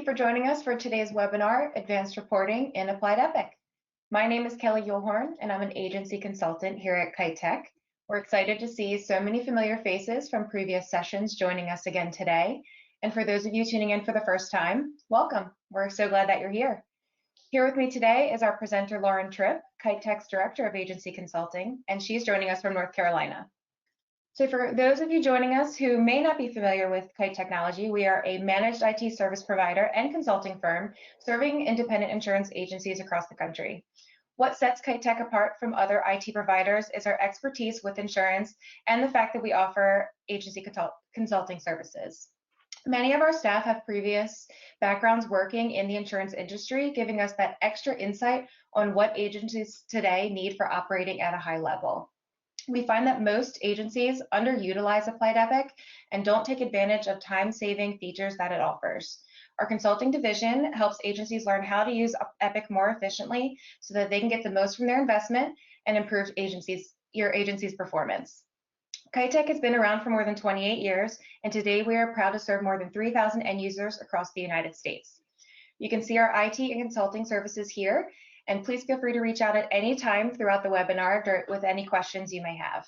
you for joining us for today's webinar, Advanced Reporting in Applied Epic. My name is Kelly Yulhorn, and I'm an agency consultant here at Kite Tech. We're excited to see so many familiar faces from previous sessions joining us again today. And for those of you tuning in for the first time, welcome. We're so glad that you're here. Here with me today is our presenter, Lauren Tripp, Kite Tech's Director of Agency Consulting, and she's joining us from North Carolina. So for those of you joining us who may not be familiar with Kite Technology, we are a managed IT service provider and consulting firm serving independent insurance agencies across the country. What sets Kite Tech apart from other IT providers is our expertise with insurance and the fact that we offer agency consulting services. Many of our staff have previous backgrounds working in the insurance industry, giving us that extra insight on what agencies today need for operating at a high level. We find that most agencies underutilize Applied Epic and don't take advantage of time-saving features that it offers. Our consulting division helps agencies learn how to use Epic more efficiently so that they can get the most from their investment and improve your agency's performance. Kite Tech has been around for more than 28 years, and today we are proud to serve more than 3,000 end users across the United States. You can see our IT and consulting services here, and please feel free to reach out at any time throughout the webinar with any questions you may have.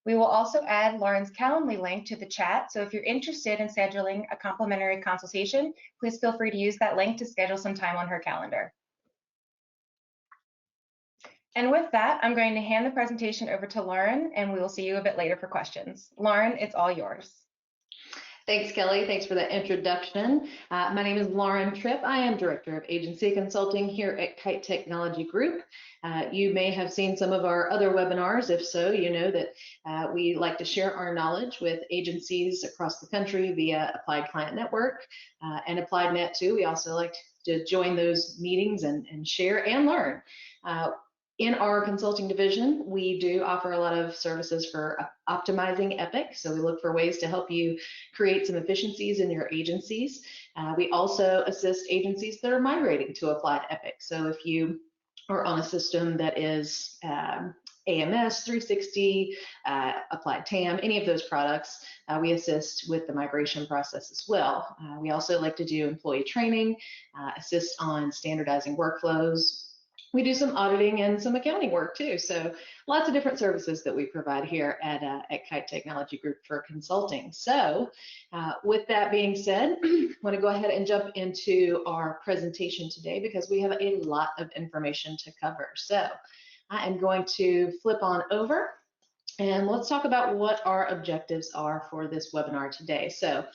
We will also add Lauren's Calendly link to the chat, so if you're interested in scheduling a complimentary consultation, please feel free to use that link to schedule some time on her calendar. And with that, I'm going to hand the presentation over to Lauren, and we will see you a bit later for questions. Lauren, it's all yours. Thanks, Kelly. Thanks for the introduction. My name is Lauren Tripp. I am Director of Agency Consulting here at Kite Technology Group. You may have seen some of our other webinars. If so, you know that we like to share our knowledge with agencies across the country via Applied Client Network and Applied Net too. We also like to join those meetings and share and learn. In our consulting division, we do offer a lot of services for optimizing Epic. So we look for ways to help you create some efficiencies in your agencies. We also assist agencies that are migrating to Applied Epic. So if you are on a system that is AMS 360, Applied TAM, any of those products, we assist with the migration process as well. We also like to do employee training, assist on standardizing workflows. We do some auditing and some accounting work too. So lots of different services that we provide here at Kite Technology Group for consulting. So with that being said, I want to go ahead and jump into our presentation today because we have a lot of information to cover. So I am going to flip on over and let's talk about what our objectives are for this webinar today. So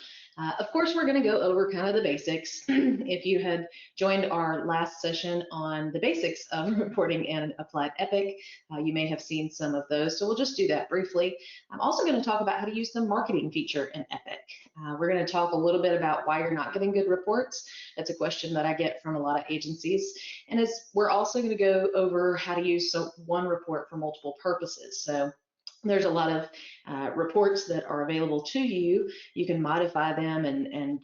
of course, we're going to go over kind of the basics. If you had joined our last session on the basics of reporting in Applied Epic, you may have seen some of those. So we'll just do that briefly. I'm also going to talk about how to use the marketing feature in Epic. We're going to talk a little bit about why you're not getting good reports. That's a question that I get from a lot of agencies. And we're also going to go over how to use one report for multiple purposes. So there's a lot of reports that are available to you. You can modify them and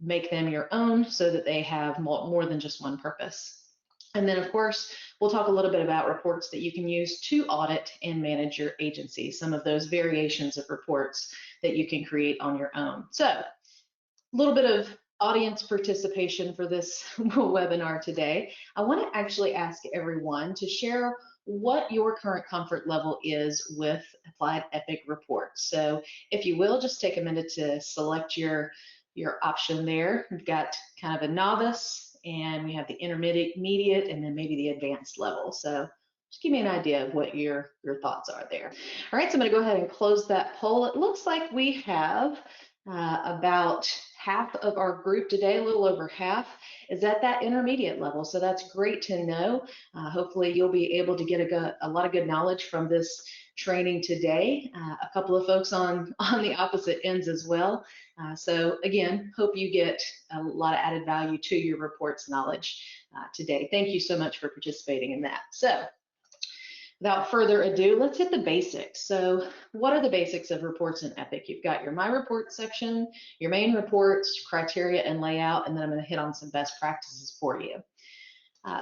make them your own so that they have more than just one purpose. And then, of course, we'll talk a little bit about reports that you can use to audit and manage your agency, some of those variations of reports that you can create on your own. So a little bit of audience participation for this webinar today. I want to actually ask everyone to share what your current comfort level is with Applied Epic reports. So if you will, just take a minute to select your option there. We've got kind of a novice, and we have the intermediate, and then maybe the advanced level. So just give me an idea of what your thoughts are there. All right, so I'm going to go ahead and close that poll. It looks like we have about half of our group today, a little over half, is at that intermediate level. So that's great to know. Hopefully you'll be able to get a lot of good knowledge from this training today. A couple of folks on the opposite ends as well. So again, hope you get a lot of added value to your reports knowledge today. Thank you so much for participating in that. So without further ado, let's hit the basics. So what are the basics of reports in Epic? You've got your My Reports section, your main reports, criteria and layout, and then I'm going to hit on some best practices for you.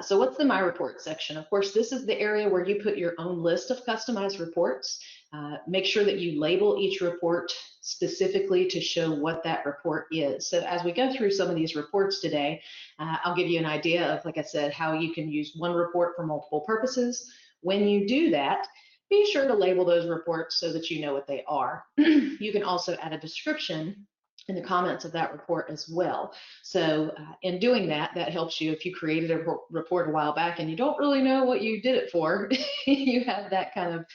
So what's the My Report section? Of course, this is the area where you put your own list of customized reports. Make sure that you label each report specifically to show what that report is. So as we go through some of these reports today, I'll give you an idea of, like I said, how you can use one report for multiple purposes. When you do that, be sure to label those reports so that you know what they are. You can also add a description in the comments of that report as well. So in doing that, that helps you if you created a report a while back and you don't really know what you did it for, you have that kind of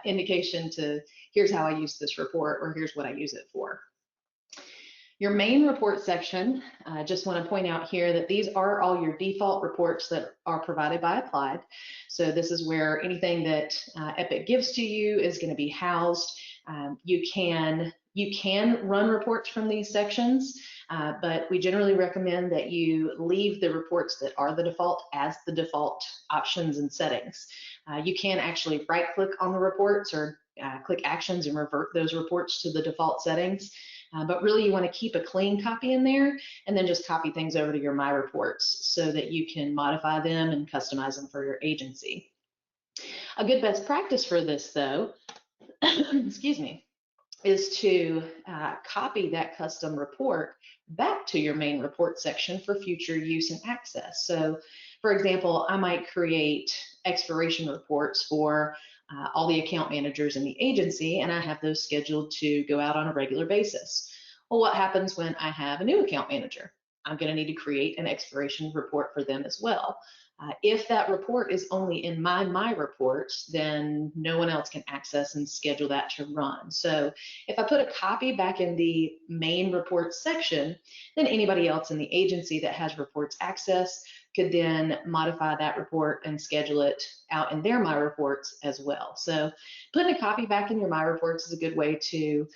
indication to, here's how I use this report, or here's what I use it for. Your main report section, I just want to point out here that these are all your default reports that are provided by Applied. So this is where anything that Epic gives to you is going to be housed. You can run reports from these sections, but we generally recommend that you leave the reports that are the default as the default options and settings. You can actually right-click on the reports or click actions and revert those reports to the default settings. But really you want to keep a clean copy in there and then just copy things over to your My Reports so that you can modify them and customize them for your agency. A good best practice for this though, excuse me, is to copy that custom report back to your main report section for future use and access. So for example, I might create expiration reports for all the account managers in the agency, and I have those scheduled to go out on a regular basis. Well, what happens when I have a new account manager? I'm going to need to create an expiration report for them as well. If that report is only in my reports, then no one else can access and schedule that to run. So if I put a copy back in the main reports section, then anybody else in the agency that has reports access could then modify that report and schedule it out in their My Reports as well. So putting a copy back in your My Reports is a good way to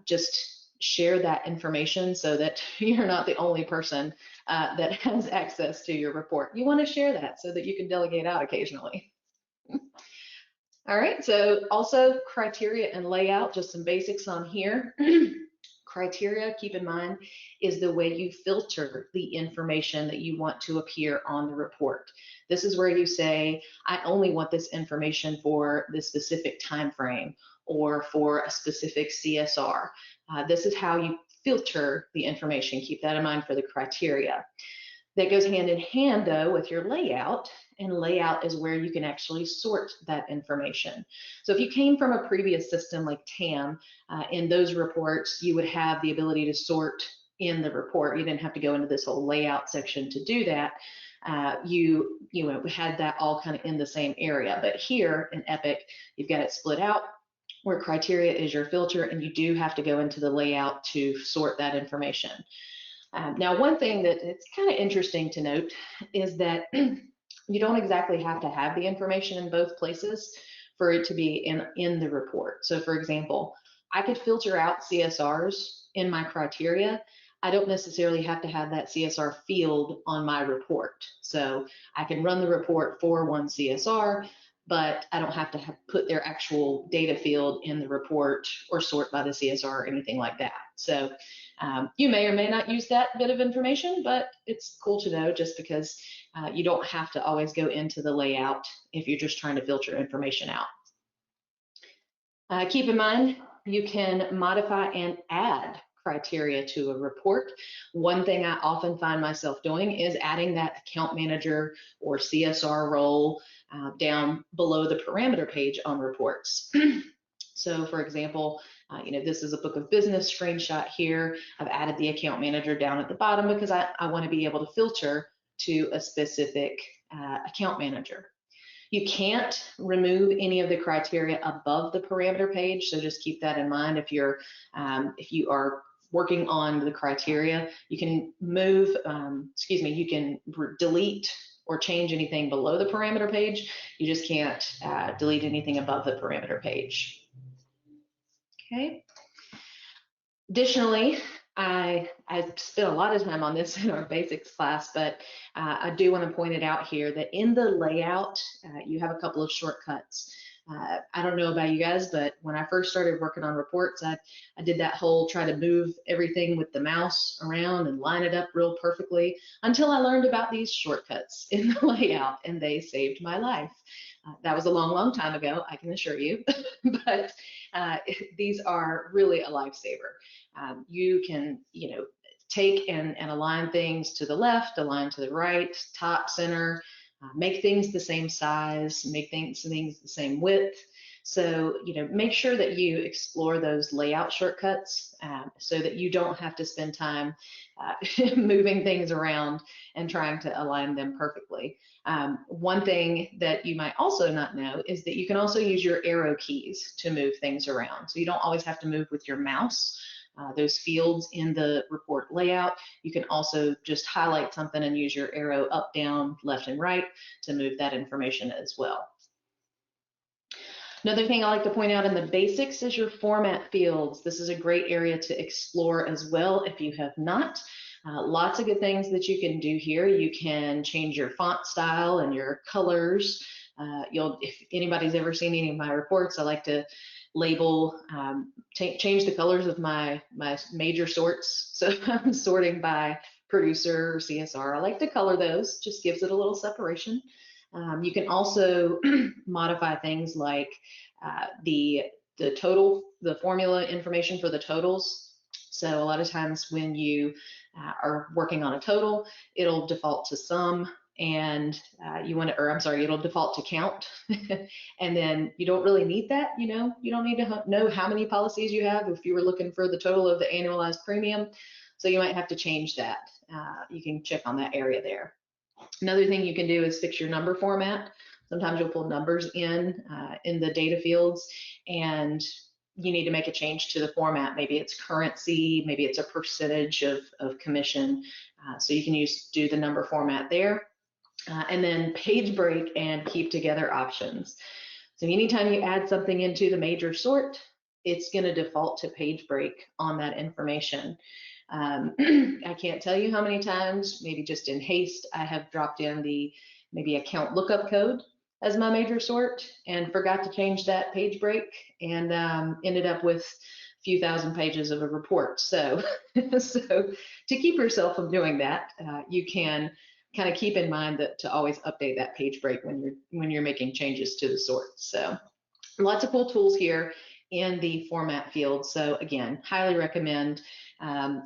just share that information so that you're not the only person that has access to your report. You want to share that so that you can delegate out occasionally. All right, so also criteria and layout, just some basics on here. Criteria, keep in mind, is the way you filter the information that you want to appear on the report. This is where you say, I only want this information for this specific time frame or for a specific CSR. This is how you filter the information. Keep that in mind for the criteria. That goes hand in hand though with your layout, and layout is where you can actually sort that information. So if you came from a previous system like TAM, in those reports, you would have the ability to sort in the report. You didn't have to go into this whole layout section to do that. You had that all kind of in the same area. But here in Epic, you've got it split out where criteria is your filter, and you do have to go into the layout to sort that information. Now, one thing that it's kind of interesting to note is that you don't exactly have to have the information in both places for it to be in the report. So for example, I could filter out CSRs in my criteria. I don't necessarily have to have that CSR field on my report. So I can run the report for one CSR, but I don't have to put their actual data field in the report or sort by the CSR or anything like that. So you may or may not use that bit of information, but it's cool to know just because you don't have to always go into the layout if you're just trying to filter information out. Keep in mind, you can modify and add criteria to a report. One thing I often find myself doing is adding that account manager or CSR role down below the parameter page on reports. So for example, this is a book of business screenshot here. I've added the account manager down at the bottom because I want to be able to filter to a specific account manager. You can't remove any of the criteria above the parameter page, so just keep that in mind. If you are working on the criteria, you can move, you can delete or change anything below the parameter page. You just can't delete anything above the parameter page. Okay. Additionally, I spent a lot of time on this in our basics class, but I do want to point it out here that in the layout, you have a couple of shortcuts. I don't know about you guys, but when I first started working on reports, I did that whole try to move everything with the mouse around and line it up real perfectly until I learned about these shortcuts in the layout, and they saved my life. That was a long, long time ago, I can assure you, but these are really a lifesaver. You can, take and align things to the left, align to the right, top, center, make things the same size, make things the same width. So, make sure that you explore those layout shortcuts so that you don't have to spend time moving things around and trying to align them perfectly. One thing that you might also not know is that you can also use your arrow keys to move things around. So you don't always have to move with your mouse. Those fields in the report layout, you can also just highlight something and use your arrow up, down, left, and right to move that information as well. Another thing I like to point out in the basics is your format fields. This is a great area to explore as well if you have not. Lots of good things that you can do here. You can change your font style and your colors. If anybody's ever seen any of my reports, I like to label, change the colors of my major sorts. So if I'm sorting by producer or CSR, I like to color those, just gives it a little separation. You can also modify things like the total, the formula information for the totals. So a lot of times when you are working on a total, it'll default to sum, and it'll default to count. And then you don't really need that, you don't need to know how many policies you have if you were looking for the total of the annualized premium. So you might have to change that. You can check on that area there. Another thing you can do is fix your number format. Sometimes you'll pull numbers in the data fields, and you need to make a change to the format. Maybe it's currency, maybe it's a percentage of commission. So you can do the number format there. And then page break and keep together options. So anytime you add something into the major sort, it's going to default to page break on that information. I can't tell you how many times, maybe just in haste, I have dropped in maybe account lookup code as my major sort and forgot to change that page break, and ended up with a few thousand pages of a report. So, so to keep yourself from doing that, you can kind of keep in mind that to always update that page break when you're making changes to the sort. So lots of cool tools here in the format field. So again, highly recommend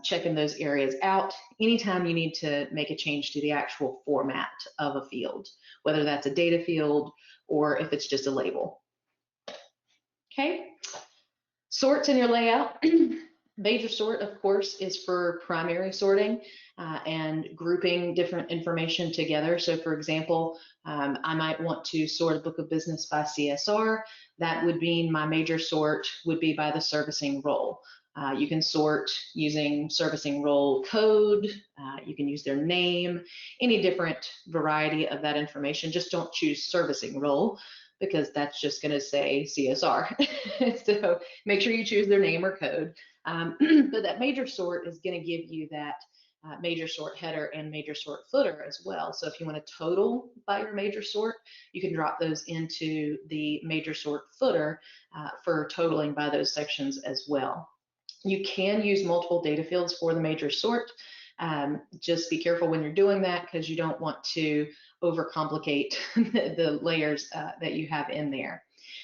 checking those areas out anytime you need to make a change to the actual format of a field, whether that's a data field or if it's just a label. Okay, sorts in your layout. Major sort, of course, is for primary sorting and grouping different information together. So for example, I might want to sort a book of business by CSR. That would mean my major sort would be by the servicing role. You can sort using servicing role code. You can use their name, any different variety of that information. Just don't choose servicing role, because that's just going to say CSR. So make sure you choose their name or code. But that major sort is going to give you that major sort header and major sort footer as well. So if you want to total by your major sort, you can drop those into the major sort footer for totaling by those sections as well. You can use multiple data fields for the major sort. Just be careful when you're doing that, because you don't want to overcomplicate the layers that you have in there.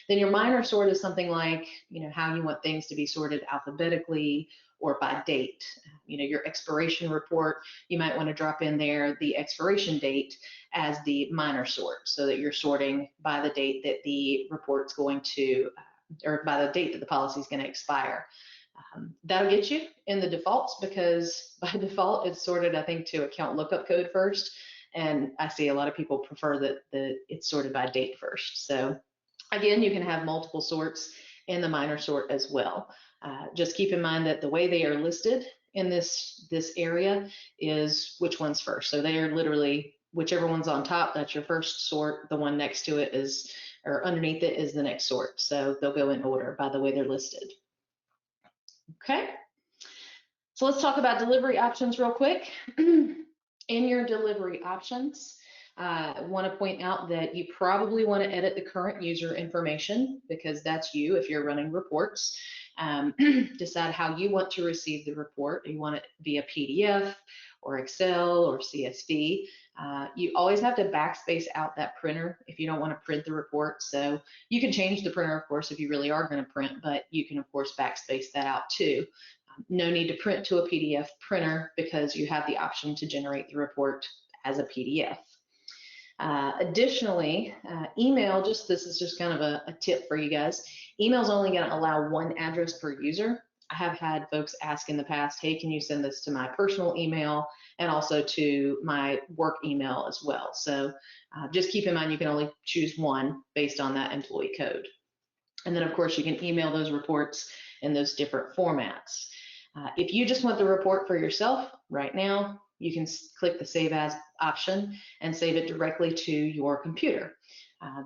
Then your minor sort is something like, how you want things to be sorted alphabetically or by date. Your expiration report, you might want to drop in there the expiration date as the minor sort, so that you're sorting by the date that the report's going to, or by the date that the policy is going to expire. That'll get you in the defaults, because by default it's sorted, I think, to account lookup code first, and I see a lot of people prefer that it's sorted by date first. So again, you can have multiple sorts in the minor sort as well. Just keep in mind that the way they are listed in this area is which one's first. So they are literally whichever one's on top, that's your first sort. The one next to it is, or underneath it, is the next sort. So they'll go in order by the way they're listed. Okay, so let's talk about delivery options real quick. In your delivery options, I want to point out that you probably want to edit the current user information because that's you if you're running reports. Decide how you want to receive the report. You want it via PDF or Excel or CSV. You always have to backspace out that printer if you don't want to print the report. So you can change the printer, of course, if you really are going to print, but you can, of course, backspace that out too. No need to print to a PDF printer because you have the option to generate the report as a PDF. Additionally, email, this is just kind of a tip for you guys. Email is only going to allow one address per user. I have had folks ask in the past, hey, can you send this to my personal email and also to my work email as well? So just keep in mind you can only choose one based on that employee code. And then, of course, you can email those reports in those different formats. If you just want the report for yourself right now, you can click the Save As option and save it directly to your computer.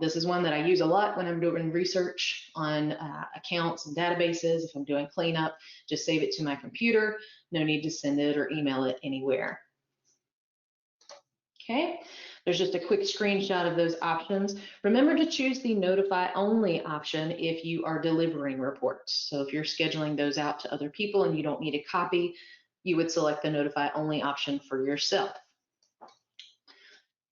This is one that I use a lot when I'm doing research on accounts and databases. If I'm doing cleanup, just save it to my computer. No need to send it or email it anywhere. Okay, there's just a quick screenshot of those options. Remember to choose the notify only option if you are delivering reports. So if you're scheduling those out to other people and you don't need a copy, you would select the notify only option for yourself.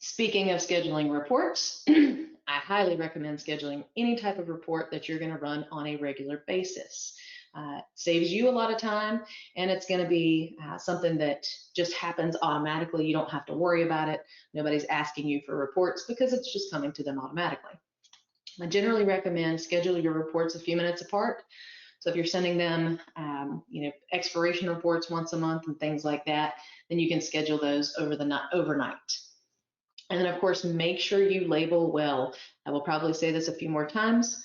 Speaking of scheduling reports, I highly recommend scheduling any type of report that you're going to run on a regular basis. It saves you a lot of time, and it's going to be something that just happens automatically. You don't have to worry about it. Nobody's asking you for reports because it's just coming to them automatically. I generally recommend schedule your reports a few minutes apart. So if you're sending them, expiration reports once a month and things like that, then you can schedule those overnight. And then, of course, make sure you label well. I will probably say this a few more times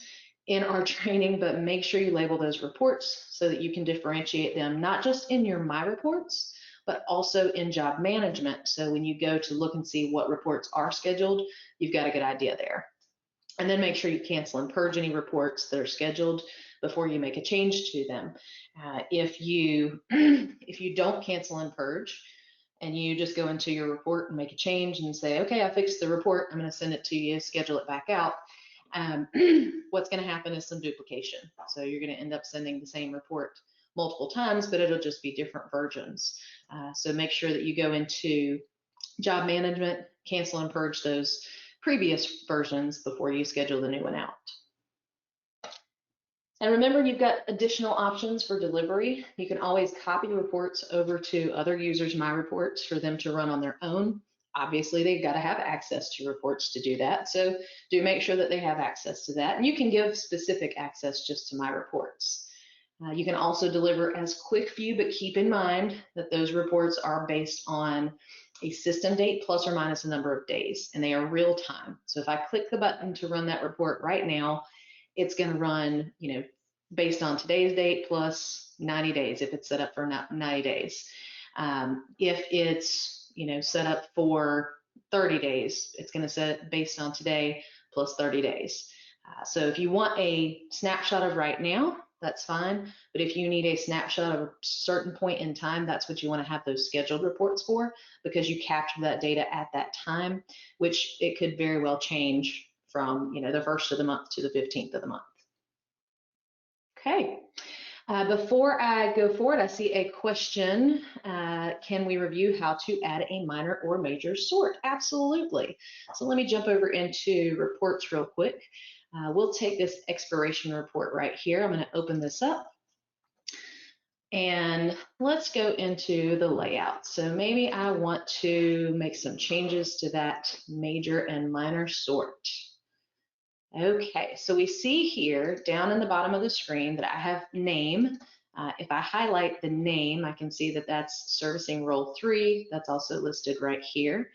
in our training, but make sure you label those reports so that you can differentiate them, not just in your My Reports, but also in job management. So when you go to look and see what reports are scheduled, you've got a good idea there. And then make sure you cancel and purge any reports that are scheduled before you make a change to them. If you don't cancel and purge, and you just go into your report and make a change and say, okay, I fixed the report, I'm going to send it to you, schedule it back out, what's going to happen is some duplication. So you're going to end up sending the same report multiple times, but it'll just be different versions. So make sure that you go into job management, cancel and purge those previous versions before you schedule the new one out. And remember, you've got additional options for delivery. You can always copy reports over to other users' My Reports for them to run on their own. Obviously, they've got to have access to reports to do that. So do make sure that they have access to that. And you can give specific access just to My Reports. You can also deliver as quick view, but keep in mind that those reports are based on a system date plus or minus a number of days, and they are real time. So if I click the button to run that report right now, it's going to run, based on today's date plus 90 days if it's set up for 90 days. If it's, set up for 30 days, it's going to set based on today plus 30 days. So if you want a snapshot of right now, that's fine. But if you need a snapshot of a certain point in time, that's what you want to have those scheduled reports for, because you capture that data at that time, which it could very well change from the 1st of the month to the 15th of the month. Okay, before I go forward, I see a question. Can we review how to add a minor or major sort? Absolutely. So let me jump over into reports real quick. We'll take this expiration report right here. I'm going to open this up. And let's go into the layout. So maybe I want to make some changes to that major and minor sort. Okay, so we see here down in the bottom of the screen that I have name. If I highlight the name, I can see that that's servicing role 3. That's also listed right here.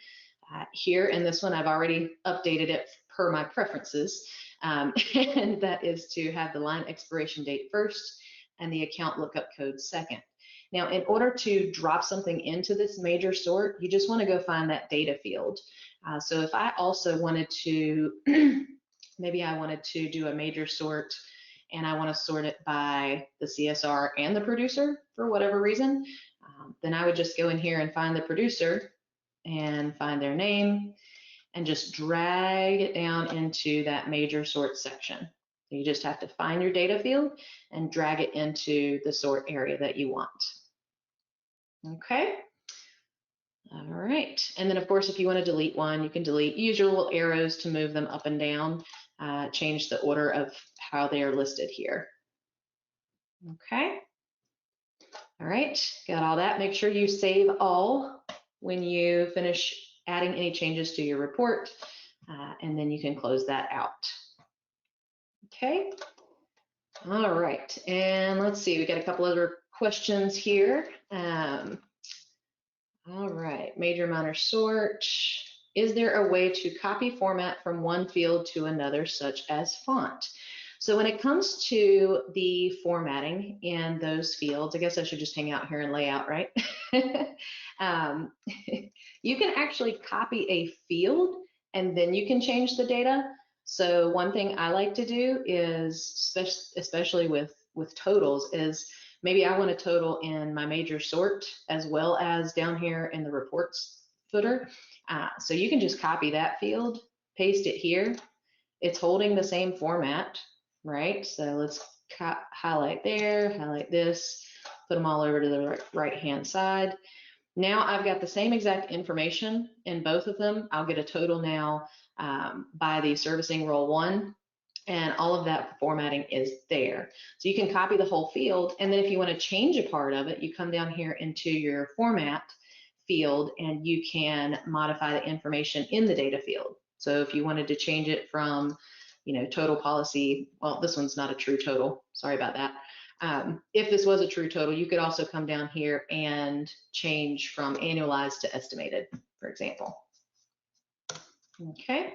Here in this one, I've already updated it per my preferences. And that is to have the line expiration date first and the account lookup code second. Now, in order to drop something into this major sort, you just want to go find that data field. So if I also wanted to, maybe I wanted to do a major sort and I want to sort it by the CSR and the producer for whatever reason, then I would just go in here and find the producer and find their name. and just drag it down into that major sort section. So you just have to find your data field and drag it into the sort area that you want. Okay. All right. And then of course, if you want to delete one, you can delete. Use your little arrows to move them up and down, change the order of how they are listed here. Okay. All right, got all that. Make sure you save all when you finish adding any changes to your report, and then you can close that out. Okay. All right, and let's see, we got a couple other questions here. All right, major minor sort. Is there a way to copy format from one field to another, such as font? So when it comes to the formatting in those fields, I guess I should just hang out here and lay out, right? You can actually copy a field and then you can change the data. So one thing I like to do is, especially with totals, is maybe I want a total in my major sort as well as down here in the reports footer. So you can just copy that field, paste it here. It's holding the same format, right? So let's highlight there, highlight this, put them all over to the right-hand side. Now I've got the same exact information in both of them. I'll get a total now by the servicing role 1, and all of that formatting is there. So you can copy the whole field, and then if you want to change a part of it, you come down here into your format field and you can modify the information in the data field. So if you wanted to change it from, total policy, well, this one's not a true total, sorry about that. If this was a true total, you could also come down here and change from annualized to estimated, for example. Okay.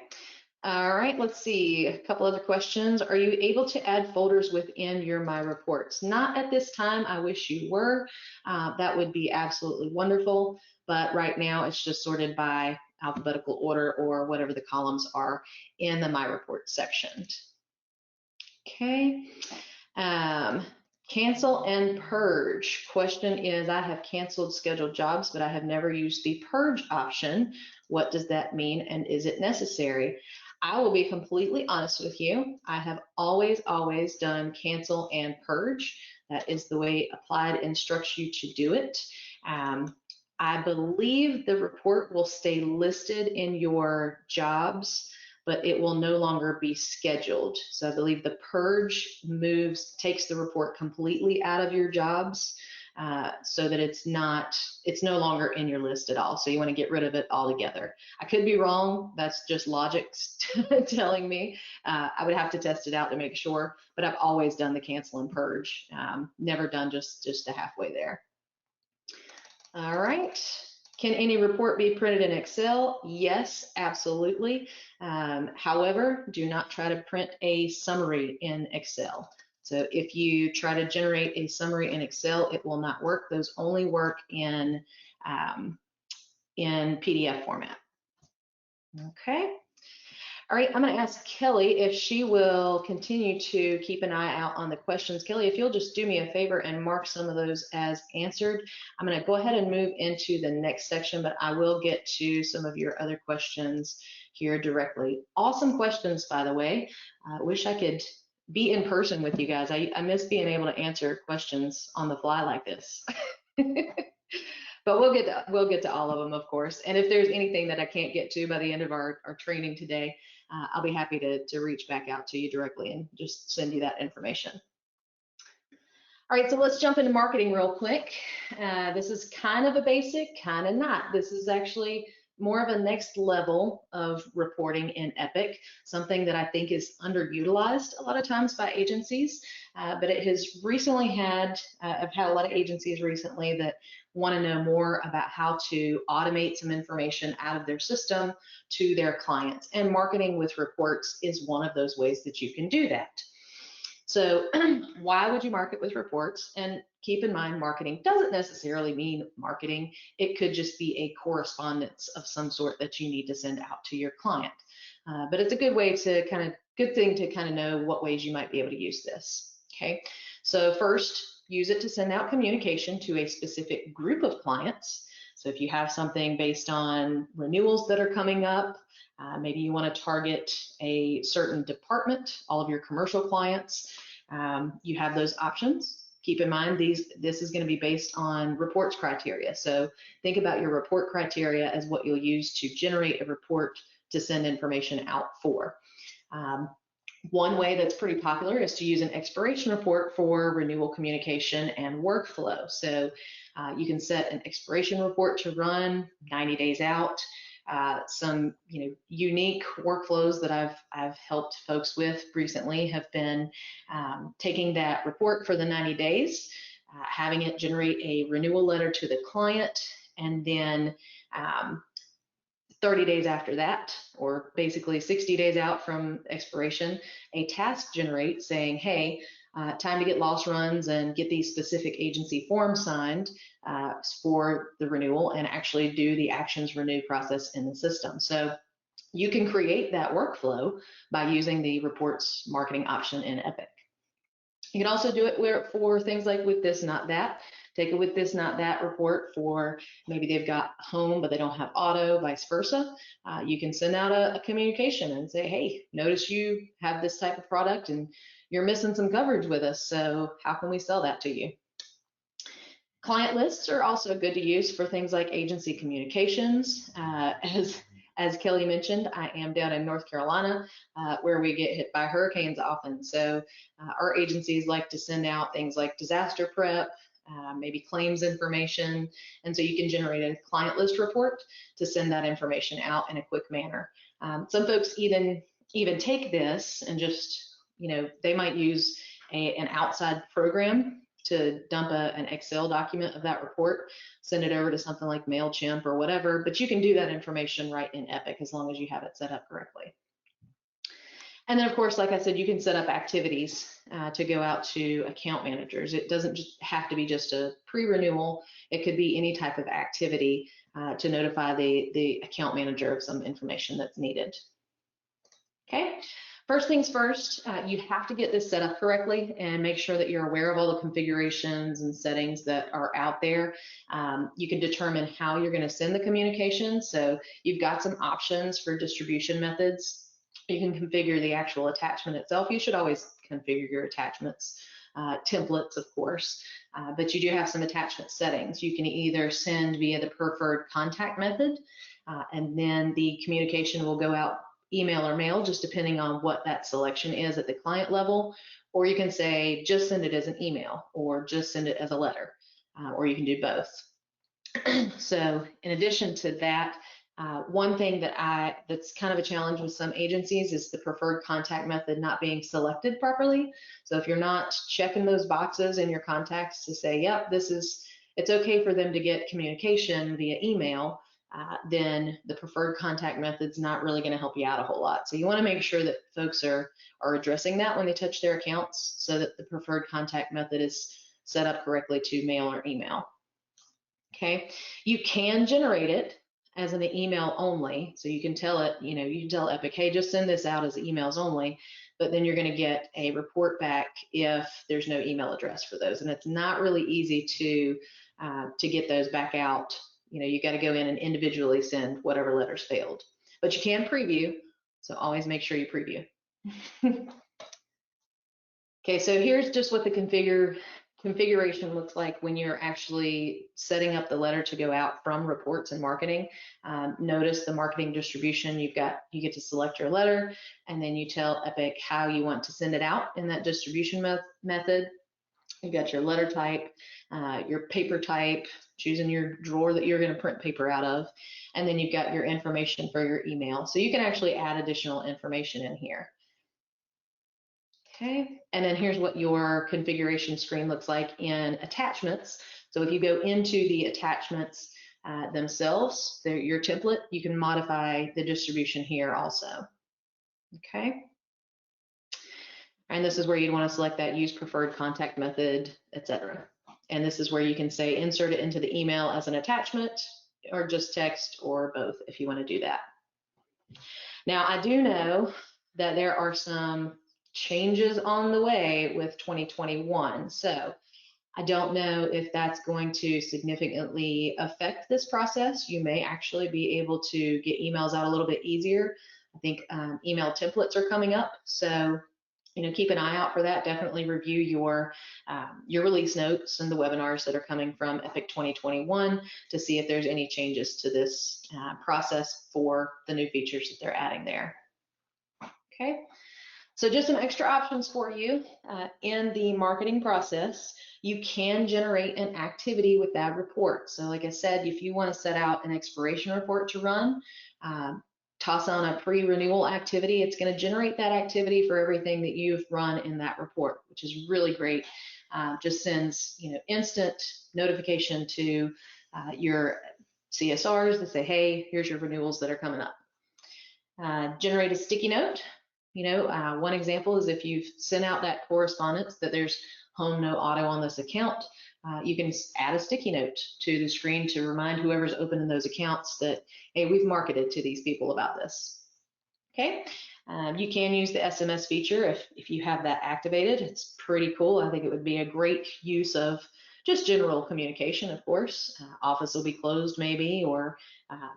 All right, let's see, a couple other questions. Are you able to add folders within your My Reports? Not at this time, I wish you were. That would be absolutely wonderful, but right now it's just sorted by alphabetical order or whatever the columns are in the My Reports section. Okay, cancel and purge. Question is, I have canceled scheduled jobs, but I have never used the purge option. What does that mean, and is it necessary? I will be completely honest with you. I have always done cancel and purge. That is the way Applied instructs you to do it. I believe the report will stay listed in your jobs, but it will no longer be scheduled. So I believe the purge takes the report completely out of your jobs, so that it's no longer in your list at all. So you want to get rid of it altogether. I could be wrong. That's just logic telling me. I would have to test it out to make sure, but I've always done the cancel and purge. Never done just the halfway there. All right. Can any report be printed in Excel? Yes, absolutely. However, do not try to print a summary in Excel. So if you try to generate a summary in Excel, it will not work. Those only work in PDF format. Okay. All right, I'm going to ask Kelly if she will continue to keep an eye out on the questions. Kelly, if you'll just do me a favor and mark some of those as answered. I'm going to go ahead and move into the next section, but I will get to some of your other questions here directly. Awesome questions, by the way. I wish I could be in person with you guys. I miss being able to answer questions on the fly like this. But we'll get to all of them, of course. And if there's anything that I can't get to by the end of our training today, I'll be happy to reach back out to you directly and just send you that information. All right, so let's jump into marketing real quick. This is kind of a basic, kind of not. This is actually more of a next level of reporting in Epic, something that I think is underutilized a lot of times by agencies, but it has recently I've had a lot of agencies recently that want to know more about how to automate some information out of their system to their clients. And marketing with reports is one of those ways that you can do that. So why would you market with reports? And keep in mind, marketing doesn't necessarily mean marketing. It could just be a correspondence of some sort that you need to send out to your client. But it's a good way to good thing to know what ways you might be able to use this. Okay, so first, use it to send out communication to a specific group of clients. So if you have something based on renewals that are coming up, Maybe you want to target a certain department, all of your commercial clients. You have those options. Keep in mind, this is going to be based on reports criteria. So think about your report criteria as what you'll use to generate a report to send information out for. One way that's pretty popular is to use an expiration report for renewal communication and workflow. So you can set an expiration report to run 90 days out. Some unique workflows that I've helped folks with recently have been taking that report for the 90 days, having it generate a renewal letter to the client, and then 30 days after that, or basically 60 days out from expiration, a task generates saying, hey, time to get loss runs and get these specific agency forms signed for the renewal, and actually do the actions renew process in the system. So you can create that workflow by using the reports marketing option in Epic. You can also do it for things like with this, not that. Take a with this, not that report for maybe they've got home, but they don't have auto, vice versa. You can send out a communication and say, hey, notice you have this type of product and you're missing some coverage with us. So how can we sell that to you? Client lists are also good to use for things like agency communications. As Kelly mentioned, I am down in North Carolina, where we get hit by hurricanes often. So our agencies like to send out things like disaster prep, maybe claims information. And so you can generate a client list report to send that information out in a quick manner. Some folks even take this and just, they might use an outside program to dump an Excel document of that report, send it over to something like MailChimp or whatever, but you can do that information right in Epic as long as you have it set up correctly. And then, of course, like I said, you can set up activities to go out to account managers. It doesn't just have to be just a pre-renewal. It could be any type of activity to notify the account manager of some information that's needed. Okay, first things first, you have to get this set up correctly and make sure that you're aware of all the configurations and settings that are out there. You can determine how you're going to send the communication. So you've got some options for distribution methods. You can configure the actual attachment itself. You should always configure your attachments, templates, of course, but you do have some attachment settings. You can either send via the preferred contact method, and then the communication will go out email or mail, just depending on what that selection is at the client level. Or you can say, just send it as an email, or just send it as a letter, or you can do both. So in addition to that, one thing that's kind of a challenge with some agencies is the preferred contact method not being selected properly. So if you're not checking those boxes in your contacts to say, yep, it's okay for them to get communication via email, then the preferred contact method's not really going to help you out a whole lot. So you want to make sure that folks are addressing that when they touch their accounts, so that the preferred contact method is set up correctly to mail or email. Okay, you can generate it as an email only. So you can tell it, you can tell Epic, hey, just send this out as emails only, but then you're going to get a report back if there's no email address for those. And it's not really easy to get those back out. You got to go in and individually send whatever letters failed, but you can preview. So always make sure you preview. Okay, so here's just what the configuration looks like when you're actually setting up the letter to go out from reports and marketing. Notice the marketing distribution. You get to select your letter, and then you tell Epic how you want to send it out in that distribution method. You've got your letter type, your paper type, choosing your drawer that you're going to print paper out of, and then you've got your information for your email. So you can actually add additional information in here. Okay, and then here's what your configuration screen looks like in attachments. So if you go into the attachments themselves, they're your template, you can modify the distribution here also. Okay, and this is where you'd want to select that use preferred contact method, etc. And this is where you can say insert it into the email as an attachment, or just text, or both if you want to do that. Now, I do know that there are some changes on the way with 2021. So I don't know if that's going to significantly affect this process. You may actually be able to get emails out a little bit easier. I think email templates are coming up, so keep an eye out for that. Definitely review your release notes and the webinars that are coming from EPIC 2021 to see if there's any changes to this process for the new features that they're adding there. Okay, so just some extra options for you in the marketing process. You can generate an activity with that report. So like I said, if you want to set out an expiration report to run, toss on a pre-renewal activity, it's going to generate that activity for everything that you've run in that report, which is really great. Just sends instant notification to your CSRs to say, hey, here's your renewals that are coming up. Generate a sticky note. One example is if you've sent out that correspondence that there's home no auto on this account, you can add a sticky note to the screen to remind whoever's opening those accounts that, hey, we've marketed to these people about this. Okay, you can use the SMS feature if you have that activated. It's pretty cool. I think it would be a great use of just general communication, of course. Office will be closed maybe, or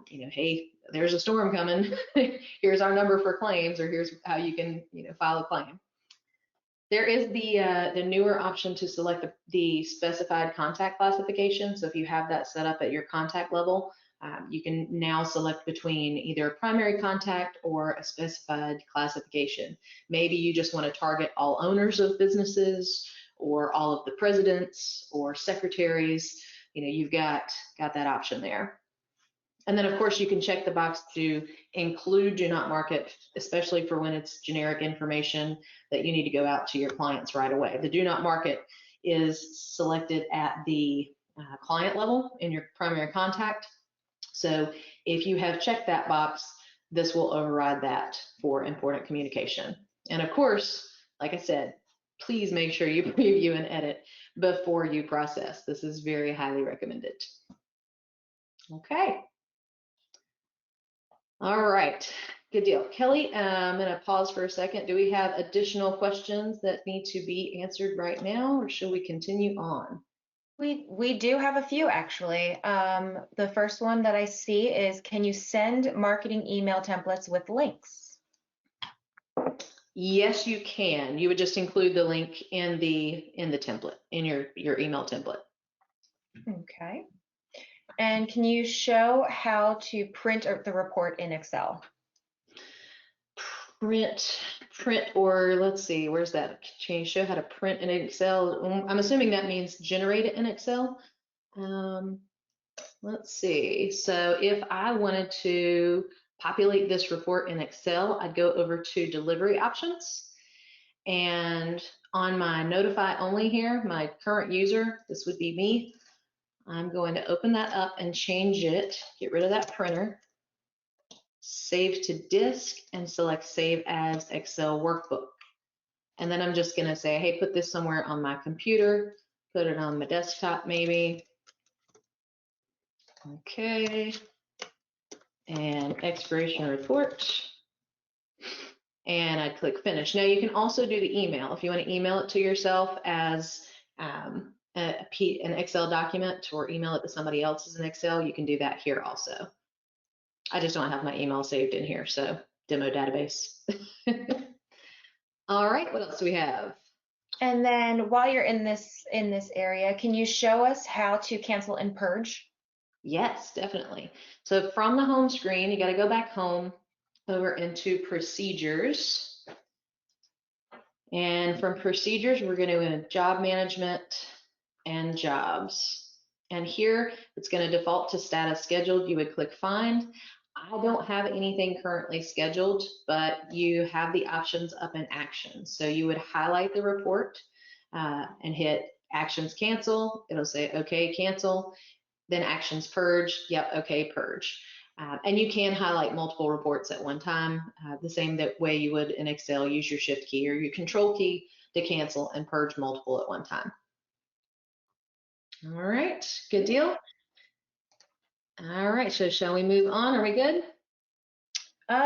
hey, there's a storm coming. Here's our number for claims, or here's how you can file a claim. There is the newer option to select the specified contact classification. So if you have that set up at your contact level, you can now select between either a primary contact or a specified classification. Maybe you just want to target all owners of businesses or all of the presidents or secretaries. You've got that option there. And then, of course, you can check the box to include do not market, especially for when it's generic information that you need to go out to your clients right away. The do not market is selected at the client level in your primary contact. So if you have checked that box, this will override that for important communication. And of course, like I said, please make sure you preview and edit before you process. This is very highly recommended. Okay. All right, good deal. Kelly, I'm going to pause for a second. Do we have additional questions that need to be answered right now, or should we continue on? We do have a few, actually. The first one that I see is, can you send marketing email templates with links? Yes, you can. You would just include the link in the template, in your email template. Okay. And can you show how to print the report in Excel? Print, or let's see, where's that change? Show how to print in Excel. I'm assuming that means generate it in Excel. Let's see. So if I wanted to populate this report in Excel, I'd go over to delivery options. And on my notify only here, my current user, this would be me. I'm going to open that up and change it, get rid of that printer, save to disk, and select save as Excel workbook. And then I'm just going to say, hey, put this somewhere on my computer, put it on my desktop maybe. Okay, and expiration report. And I click finish. Now you can also do the email. If you want to email it to yourself as an Excel document, or email it to somebody else as an Excel, you can do that here also. I just don't have my email saved in here, so demo database. All right, what else do we have? And then while you're in this area, can you show us how to cancel and purge? Yes, definitely. So from the home screen, you got to go back home over into procedures. And from procedures, we're going to go into job management and jobs. And here it's going to default to status scheduled. You would click find. I don't have anything currently scheduled, but you have the options up in actions. So you would highlight the report and hit actions cancel. It'll say, okay, cancel. Then actions purge. Yep, okay, purge. And you can highlight multiple reports at one time, the same way you would in Excel. Use your shift key or your control key to cancel and purge multiple at one time. All right, good deal. All right, so shall we move on? Are we good?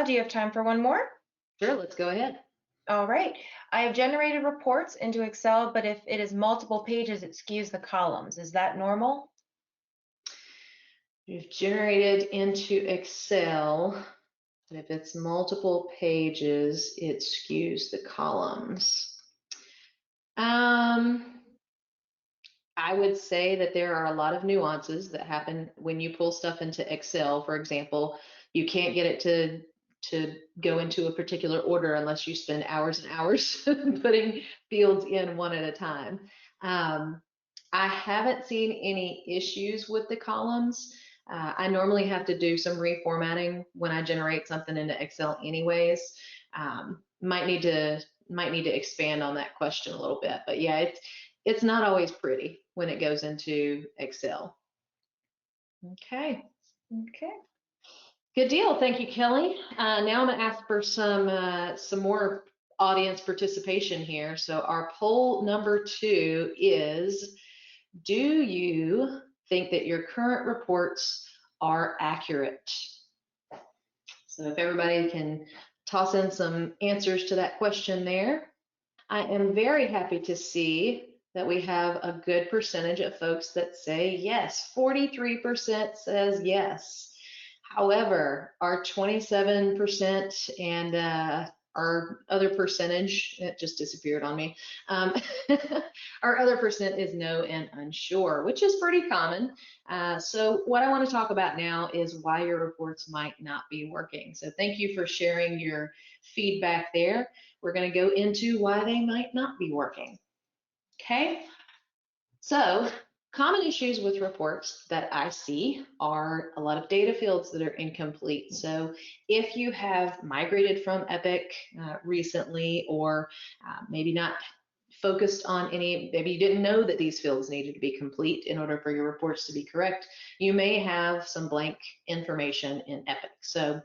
Do you have time for one more? Sure, let's go ahead. All right. I have generated reports into Excel, but if it is multiple pages, it skews the columns. Is that normal? You've generated into Excel, but if it's multiple pages, it skews the columns. I would say that there are a lot of nuances that happen when you pull stuff into Excel. For example, you can't get it to go into a particular order unless you spend hours and hours putting fields in one at a time. I haven't seen any issues with the columns. I normally have to do some reformatting when I generate something into Excel anyways. Might need to expand on that question a little bit, but yeah, it's not always pretty when it goes into Excel. Okay. Okay. Good deal. Thank you, Kelly. Now I'm going to ask for some more audience participation here. So our poll number 2 is, do you think that your current reports are accurate? So if everybody can toss in some answers to that question there. I am very happy to see that we have a good percentage of folks that say yes. 43% says yes. However, our 27% and our other percentage, it just disappeared on me. Our other percent is no and unsure, which is pretty common. So what I want to talk about now is why your reports might not be working. So thank you for sharing your feedback there. We're going to go into why they might not be working. Okay, so common issues with reports that I see are a lot of data fields that are incomplete. So if you have migrated from Epic recently, or maybe not focused on any, maybe you didn't know that these fields needed to be complete in order for your reports to be correct, you may have some blank information in Epic. So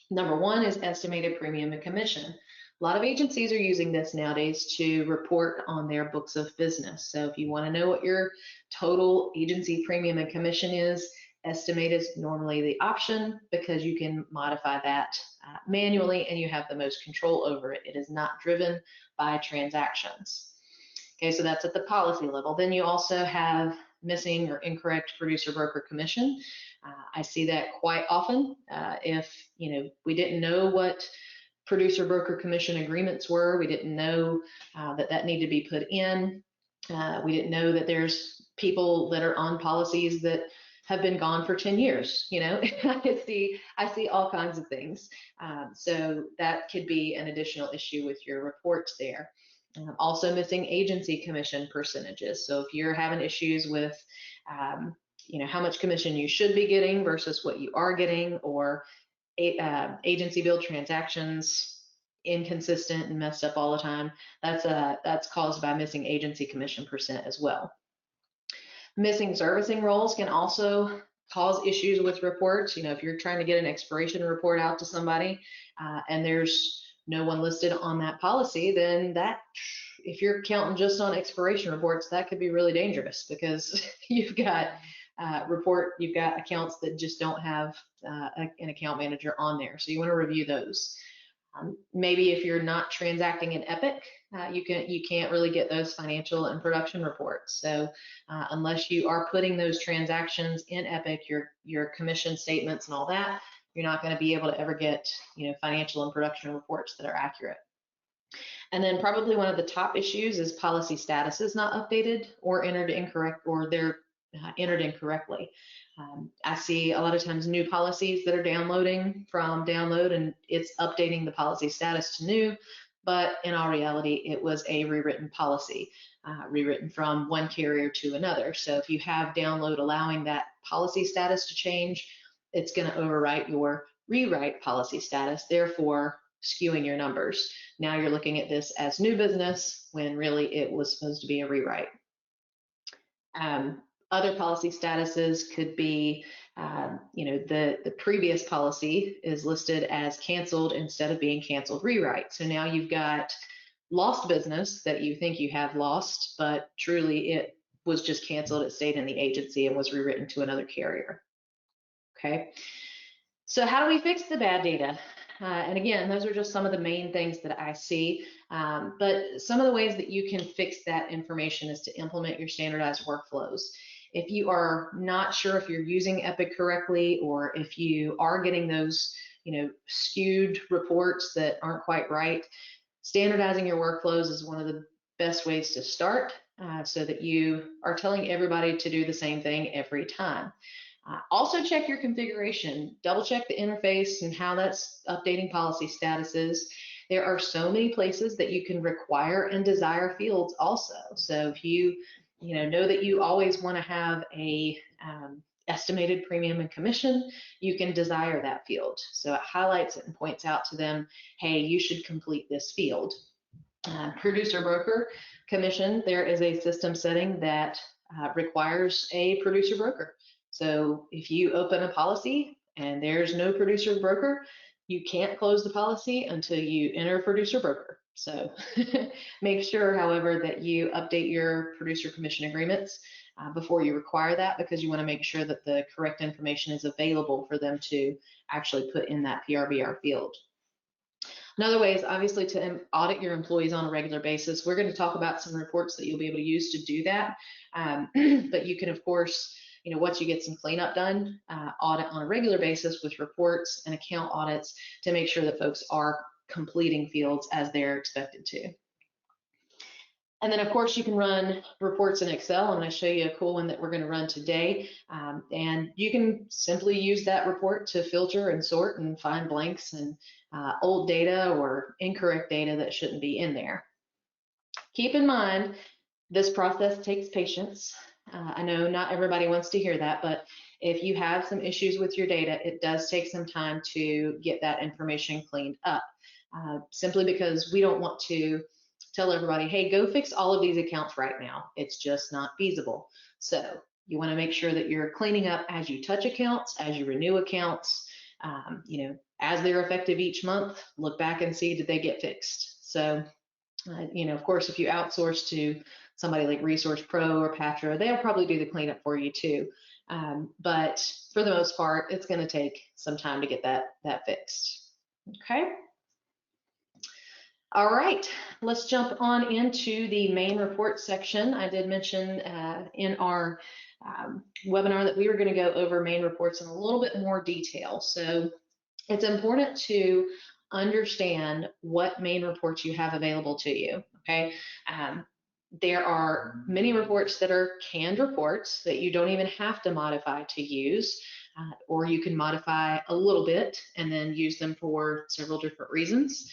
number 1 is estimated premium and commission. A lot of agencies are using this nowadays to report on their books of business. So if you want to know what your total agency premium and commission is, estimate is normally the option because you can modify that manually and you have the most control over it. It is not driven by transactions. Okay, so that's at the policy level. Then you also have missing or incorrect producer broker commission. I see that quite often. If we didn't know what producer broker commission agreements were, we didn't know that needed to be put in. We didn't know that there's people that are on policies that have been gone for 10 years. I see all kinds of things. So that could be an additional issue with your reports there. Also missing agency commission percentages. So if you're having issues with how much commission you should be getting versus what you are getting, or agency bill transactions inconsistent and messed up all the time, that's caused by missing agency commission percent as well. Missing servicing roles can also cause issues with reports. If you're trying to get an expiration report out to somebody and there's no one listed on that policy, then if you're counting just on expiration reports, that could be really dangerous because you've got accounts that just don't have an account manager on there. So you want to review those. Maybe if you're not transacting in Epic, you can't really get those financial and production reports. So unless you are putting those transactions in Epic, your commission statements and all that, you're not going to be able to ever get financial and production reports that are accurate. And then probably one of the top issues is policy status is not updated or entered incorrect, or they're entered incorrectly. I see a lot of times new policies that are downloading from download and it's updating the policy status to new, but in all reality, it was a rewritten policy, rewritten from one carrier to another. So if you have download allowing that policy status to change, it's going to overwrite your rewrite policy status, therefore skewing your numbers. Now you're looking at this as new business when really it was supposed to be a rewrite. Other policy statuses could be, the previous policy is listed as canceled instead of being canceled rewrite. So now you've got lost business that you think you have lost, but truly it was just canceled. It stayed in the agency and was rewritten to another carrier. Okay. So how do we fix the bad data? And again, those are just some of the main things that I see. But some of the ways that you can fix that information is to implement your standardized workflows. If you are not sure if you're using Epic correctly, or if you are getting those, skewed reports that aren't quite right, standardizing your workflows is one of the best ways to start, so that you are telling everybody to do the same thing every time. Also check your configuration, double check the interface and how that's updating policy statuses. There are so many places that you can require and desire fields also. So if you know that you always want to have a estimated premium and commission, you can desire that field. So it highlights it and points out to them, hey, you should complete this field. Producer broker commission, there is a system setting that requires a producer broker. So if you open a policy and there's no producer broker, you can't close the policy until you enter producer broker. So make sure, however, that you update your producer commission agreements before you require that, because you want to make sure that the correct information is available for them to actually put in that PRBR field. Another way is obviously to audit your employees on a regular basis. We're going to talk about some reports that you'll be able to use to do that. But you can, of course, once you get some cleanup done, audit on a regular basis with reports and account audits to make sure that folks are completing fields as they're expected to. And then, of course, you can run reports in Excel. I'm going to show you a cool one that we're going to run today. And you can simply use that report to filter and sort and find blanks and old data or incorrect data that shouldn't be in there. Keep in mind, this process takes patience. I know not everybody wants to hear that, but if you have some issues with your data, it does take some time to get that information cleaned up, simply because we don't want to tell everybody, hey, go fix all of these accounts right now. It's just not feasible. So you want to make sure that you're cleaning up as you touch accounts, as you renew accounts, as they're effective each month, look back and see, did they get fixed? So, of course, if you outsource to somebody like Resource Pro or Patra, they'll probably do the cleanup for you too. But for the most part, it's going to take some time to get that fixed. Okay. All right, let's jump on into the main report section. I did mention in our webinar that we were going to go over main reports in a little bit more detail. So it's important to understand what main reports you have available to you, okay? There are many reports that are canned reports that you don't even have to modify to use, or you can modify a little bit and then use them for several different reasons.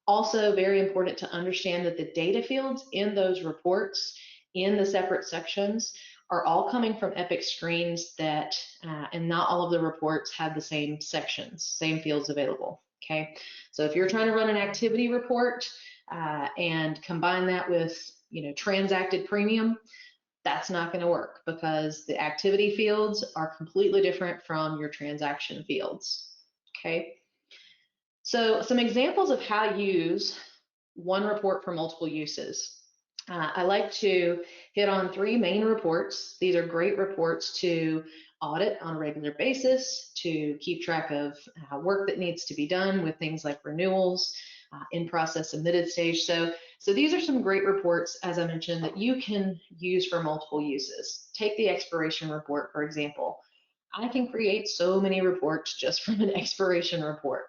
Also, very important to understand that the data fields in those reports in the separate sections are all coming from Epic screens that, and not all of the reports have the same sections, same fields available, okay? So if you're trying to run an activity report and combine that with, transacted premium, that's not going to work, because the activity fields are completely different from your transaction fields, okay? So some examples of how to use one report for multiple uses. I like to hit on 3 main reports. These are great reports to audit on a regular basis, to keep track of work that needs to be done with things like renewals, in process, submitted stage. So these are some great reports, as I mentioned, that you can use for multiple uses. Take the expiration report, for example. I can create so many reports just from an expiration report.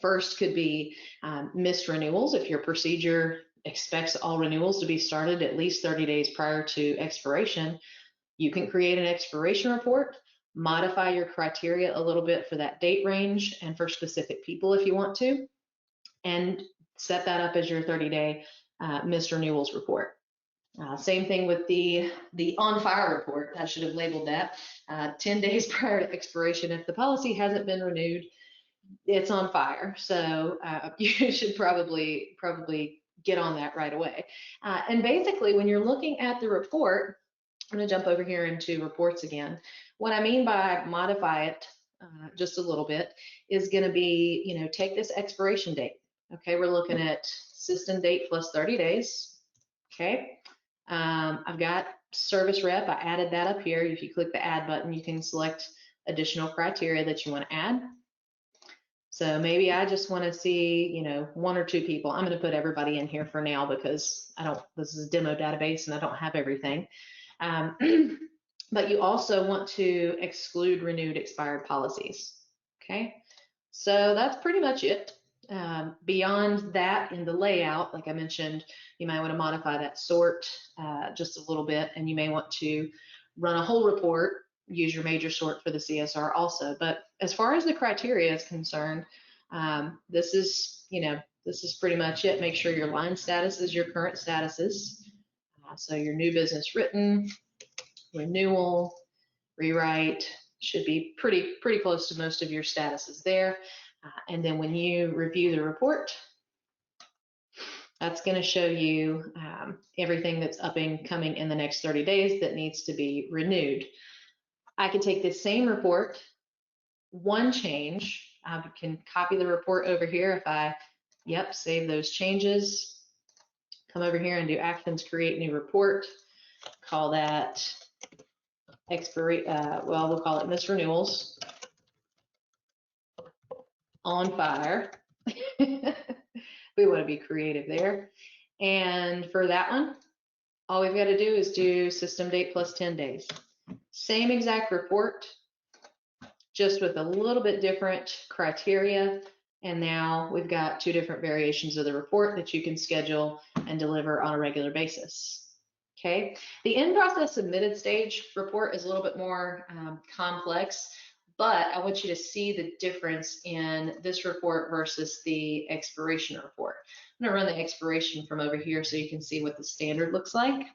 First could be missed renewals. If your procedure expects all renewals to be started at least 30 days prior to expiration, you can create an expiration report, modify your criteria a little bit for that date range and for specific people if you want to, and set that up as your 30-day missed renewals report. Same thing with the on fire report. I should have labeled that 10 days prior to expiration. If the policy hasn't been renewed, it's on fire. So you should probably get on that right away. And basically, when you're looking at the report, I'm going to jump over here into reports again. What I mean by modify it just a little bit is going to be, take this expiration date. Okay, we're looking at system date plus 30 days. Okay, I've got service rep. I added that up here. If you click the add button, you can select additional criteria that you want to add. So maybe I just want to see, you know, 1 or 2 people. I'm going to put everybody in here for now because this is a demo database and I don't have everything. But you also want to exclude renewed expired policies. Okay, so that's pretty much it. Beyond that, in the layout, like I mentioned, you might want to modify that sort just a little bit, and you may want to run a whole report, use your major sort for the CSR also. But as far as the criteria is concerned, this is pretty much it. Make sure your line status is your current statuses. So your new business written, renewal, rewrite should be pretty close to most of your statuses there. And then when you review the report, that's going to show you everything that's up and coming in the next 30 days that needs to be renewed. I can take this same report, one change, I can copy the report over here if I, save those changes, come over here and do actions, create new report, call that expiry, well, we'll call it Miss Renewals on fire. We want to be creative there. And for that one, all we've got to do is do system date plus 10 days. Same exact report, just with a little bit different criteria. And now we've got 2 different variations of the report that you can schedule and deliver on a regular basis. Okay, the in-process submitted stage report is a little bit more complex, but I want you to see the difference in this report versus the expiration report. I'm gonna run the expiration from over here so you can see what the standard looks like.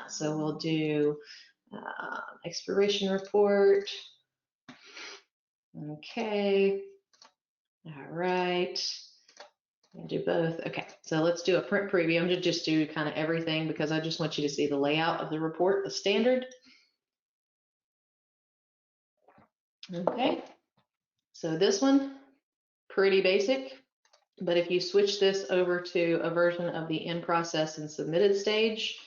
So we'll do expiration report. Okay, all right. I'll do both. Okay, so let's do a print preview. I'm going to just do kind of everything because I just want you to see the layout of the report, the standard. Okay, so this one, pretty basic, but if you switch this over to a version of the in-process and submitted stage,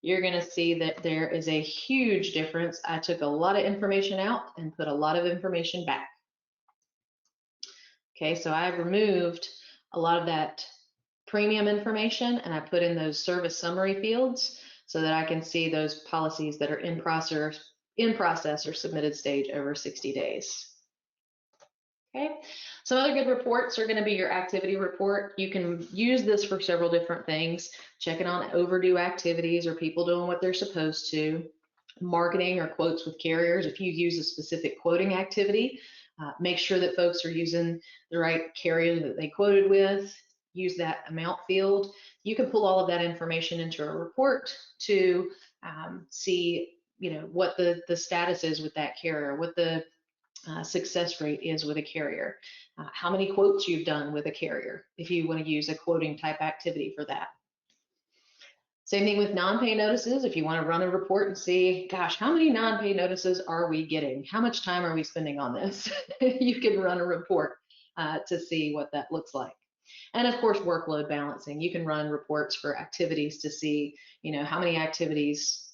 you're going to see that there is a huge difference. I took a lot of information out and put a lot of information back. Okay, so I've removed a lot of that premium information and I put in those service summary fields so that I can see those policies that are in process or submitted stage over 60 days. Okay, some other good reports are going to be your activity report. You can use this for several different things, checking on overdue activities or people doing what they're supposed to, marketing or quotes with carriers. If you use a specific quoting activity, make sure that folks are using the right carrier that they quoted with. Use that amount field. You can pull all of that information into a report to see, what the status is with that carrier, what the success rate is with a carrier, how many quotes you've done with a carrier, if you want to use a quoting type activity for that. Same thing with non-pay notices. If you want to run a report and see, gosh, how many non-pay notices are we getting? How much time are we spending on this? You can run a report to see what that looks like. And of course, workload balancing. You can run reports for activities to see, how many activities,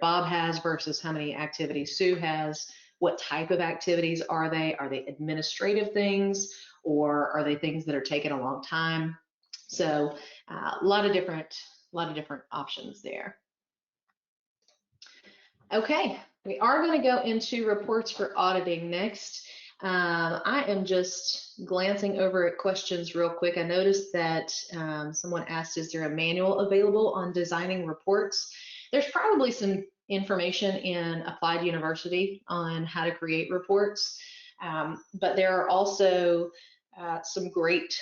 Bob has versus how many activities Sue has. What type of activities are they? Are they administrative things or are they things that are taking a long time? So a lot of different options there. Okay, we are going to go into reports for auditing next. I am just glancing over at questions real quick. I noticed that someone asked, is there a manual available on designing reports? There's probably some information in Applied University on how to create reports, but there are also some great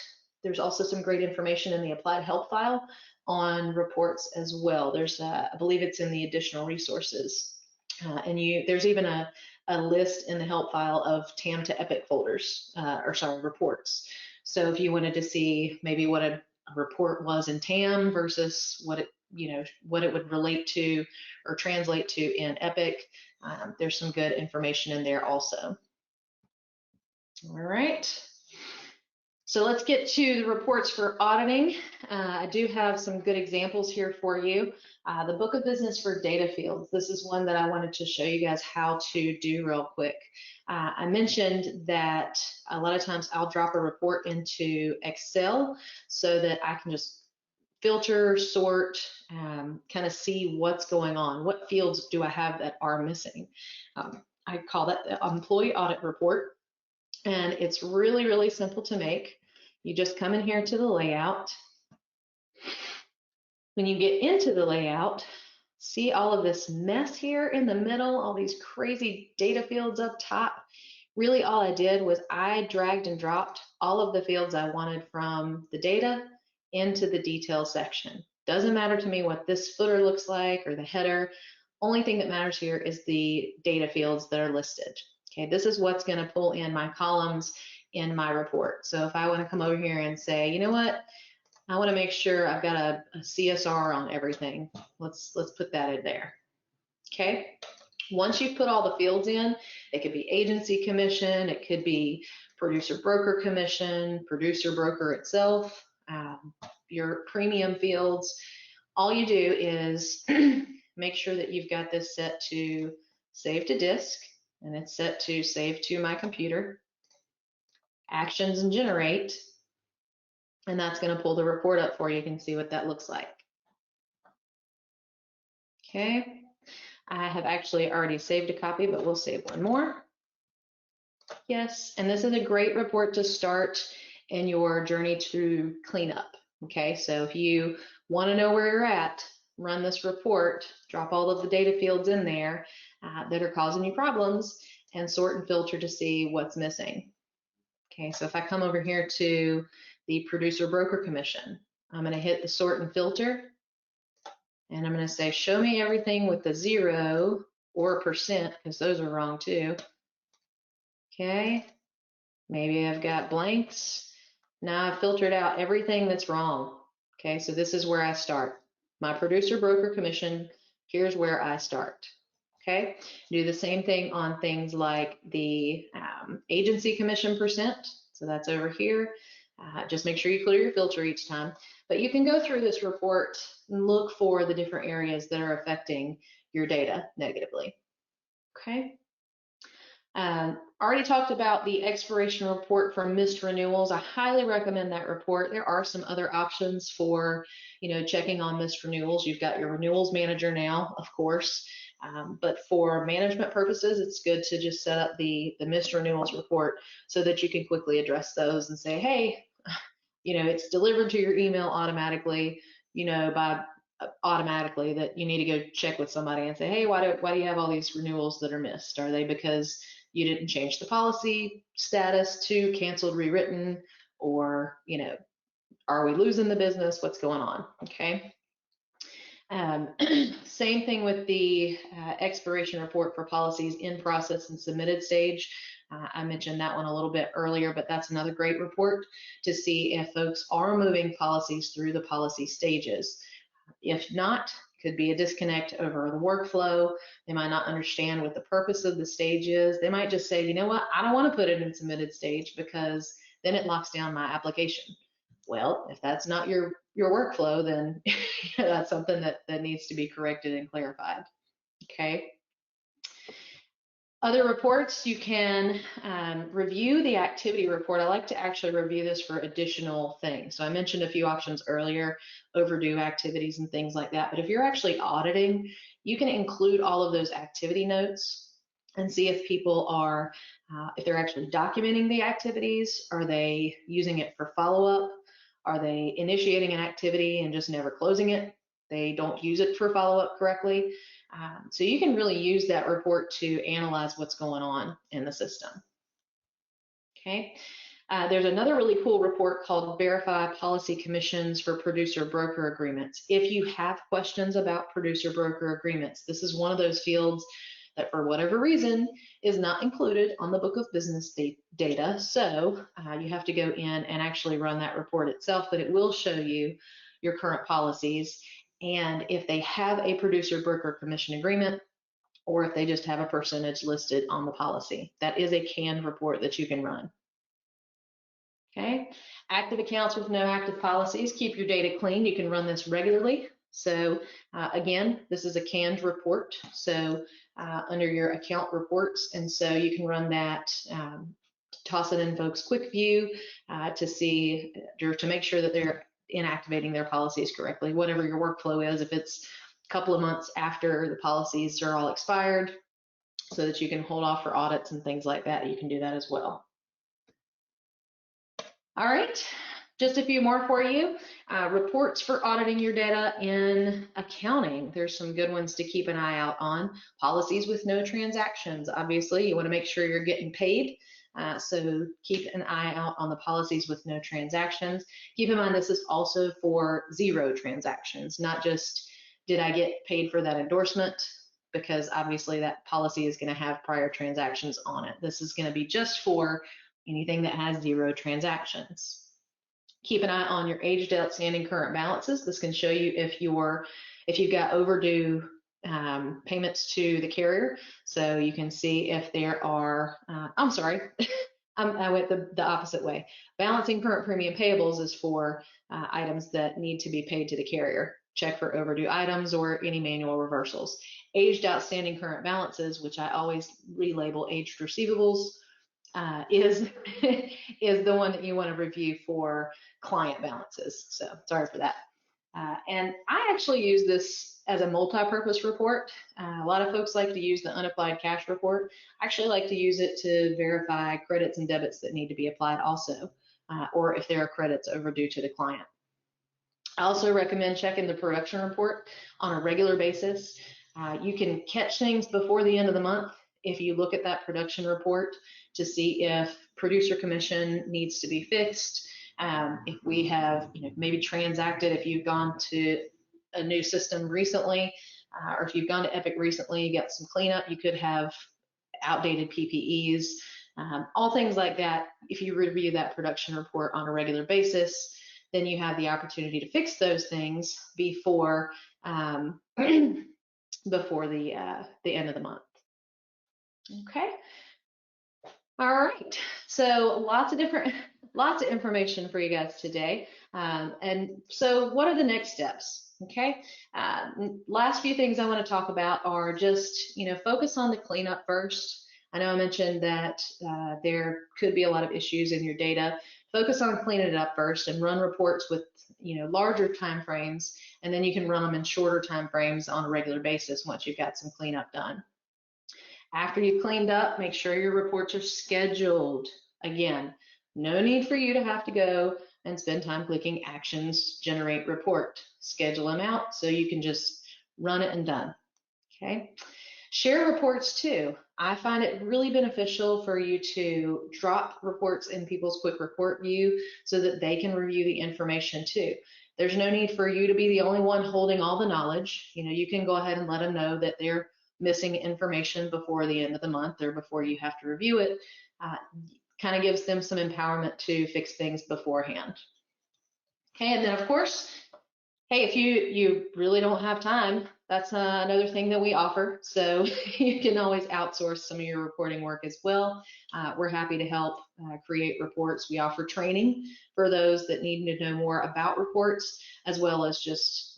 information in the Applied Help file on reports as well. There's, I believe it's in the additional resources, and there's even a list in the help file of TAM to EPIC folders, reports. So if you wanted to see maybe what a report was in TAM versus what it would relate to or translate to in EPIC, there's some good information in there also. All right. So let's get to the reports for auditing. I do have some good examples here for you. The book of business for data fields. This is one that I wanted to show you guys how to do real quick. I mentioned that a lot of times I'll drop a report into Excel so that I can just filter, sort, kind of see what's going on. What fields do I have that are missing? I call that the employee audit report. And it's really, really simple to make. You just come in here to the layout. When you get into the layout, see all of this mess here in the middle, all these crazy data fields up top. Really all I did was I dragged and dropped all of the fields I wanted from the data into the detail section. Doesn't matter to me what this footer looks like or the header. Only thing that matters here is the data fields that are listed. Okay, this is what's going to pull in my columns in my report. So if I want to come over here and say, you know what, I want to make sure I've got a CSR on everything. Let's put that in there. Okay. Once you've put all the fields in, it could be agency commission, it could be producer broker commission, producer broker itself, your premium fields. All you do is make sure that you've got this set to save to disk, and it's set to save to my computer, actions and generate, and that's going to pull the report up for you. You can see what that looks like. Okay, I have actually already saved a copy, but we'll save one more. Yes, and this is a great report to start in your journey to cleanup. Okay, so if you want to know where you're at, run this report, drop all of the data fields in there that are causing you problems, and sort and filter to see what's missing. Okay, so if I come over here to the producer broker commission, I'm going to hit the sort and filter, and I'm going to say show me everything with the 0 or %, because those are wrong too. Okay, maybe I've got blanks. Now I've filtered out everything that's wrong. Okay, so this is where I start. My producer broker commission, here's where I start. Okay, do the same thing on things like the agency commission %. So that's over here. Just make sure you clear your filter each time. But you can go through this report and look for the different areas that are affecting your data negatively. Okay. Already talked about the expiration report for missed renewals. I highly recommend that report. There are some other options for, checking on missed renewals. You've got your renewals manager now, of course, but for management purposes, it's good to just set up the missed renewals report so that you can quickly address those and say, hey, it's delivered to your email automatically, automatically that you need to go check with somebody and say, hey, why do you have all these renewals that are missed? Are they because you didn't change the policy status to canceled, rewritten, or, are we losing the business? What's going on? Okay. Same thing with the expiration report for policies in process and submitted stage. I mentioned that one a little bit earlier, but that's another great report to see if folks are moving policies through the policy stages. If not, could be a disconnect over the workflow. They might not understand what the purpose of the stage is. They might just say, you know what, I don't want to put it in submitted stage because then it locks down my application. Well, if that's not your workflow, then that's something that needs to be corrected and clarified. Okay. Other reports, you can review the activity report. I like to actually review this for additional things. So I mentioned a few options earlier, overdue activities and things like that. But if you're actually auditing, you can include all of those activity notes and see if people are, if they're actually documenting the activities. Are they using it for follow-up? Are they initiating an activity and just never closing it? They don't use it for follow-up correctly. So you can really use that report to analyze what's going on in the system. Okay. There's another really cool report called Verify Policy Commissions for Producer Broker Agreements. If you have questions about producer broker agreements, this is one of those fields that for whatever reason is not included on the book of business data. So you have to go in and actually run that report itself, but it will show you your current policies and if they have a producer broker commission agreement or if they just have a percentage listed on the policy. That is a canned report that you can run. Okay, active accounts with no active policies, keep your data clean. You can run this regularly. So again, this is a canned report. So under your account reports, and so you can run that, toss it in folks' quick view to see, or to make sure that they're inactivating their policies correctly, whatever your workflow is. If it's a couple of months after the policies are all expired, so that you can hold off for audits and things like that, you can do that as well. All right, just a few more for you. Reports for auditing your data in accounting. There's some good ones to keep an eye out on. Policies with no transactions. Obviously, you want to make sure you're getting paid. So keep an eye out on the policies with no transactions. Keep in mind, this is also for 0 transactions, not just did I get paid for that endorsement, because obviously that policy is going to have prior transactions on it. This is going to be just for anything that has 0 transactions. Keep an eye on your aged outstanding current balances. This can show you if you've got overdue payments to the carrier. So you can see if there are, I'm sorry, I went the opposite way. Balancing current premium payables is for items that need to be paid to the carrier. Check for overdue items or any manual reversals. Aged outstanding current balances, which I always relabel aged receivables, is the one that you want to review for client balances. So sorry for that. And I actually use this as a multi-purpose report. A lot of folks like to use the unapplied cash report. I actually like to use it to verify credits and debits that need to be applied also, or if there are credits overdue to the client. I also recommend checking the production report on a regular basis. You can catch things before the end of the month if you look at that production report to see if producer commission needs to be fixed, if we have maybe transacted, if you've gone to a new system recently, or if you've gone to Epic recently, you got some cleanup, you could have outdated PPEs, all things like that. If you review that production report on a regular basis, then you have the opportunity to fix those things before before the end of the month. Okay. All right. So lots of information for you guys today. And so what are the next steps? Okay. Last few things I want to talk about are just, focus on the cleanup first. I know I mentioned that there could be a lot of issues in your data. Focus on cleaning it up first and run reports with, larger time frames, and then you can run them in shorter time frames on a regular basis once you've got some cleanup done. After you've cleaned up, make sure your reports are scheduled. Again, no need for you to have to go and spend time clicking actions, generate report. Schedule them out so you can just run it and done. Okay. Share reports too. I find it really beneficial for you to drop reports in people's quick report view so that they can review the information too. There's no need for you to be the only one holding all the knowledge. You can go ahead and let them know that they're missing information before the end of the month or before you have to review it. Kind of gives them some empowerment to fix things beforehand. Okay, and then of course, hey, if you really don't have time, that's another thing that we offer. So you can always outsource some of your reporting work as well. We're happy to help create reports. We offer training for those that need to know more about reports, as well as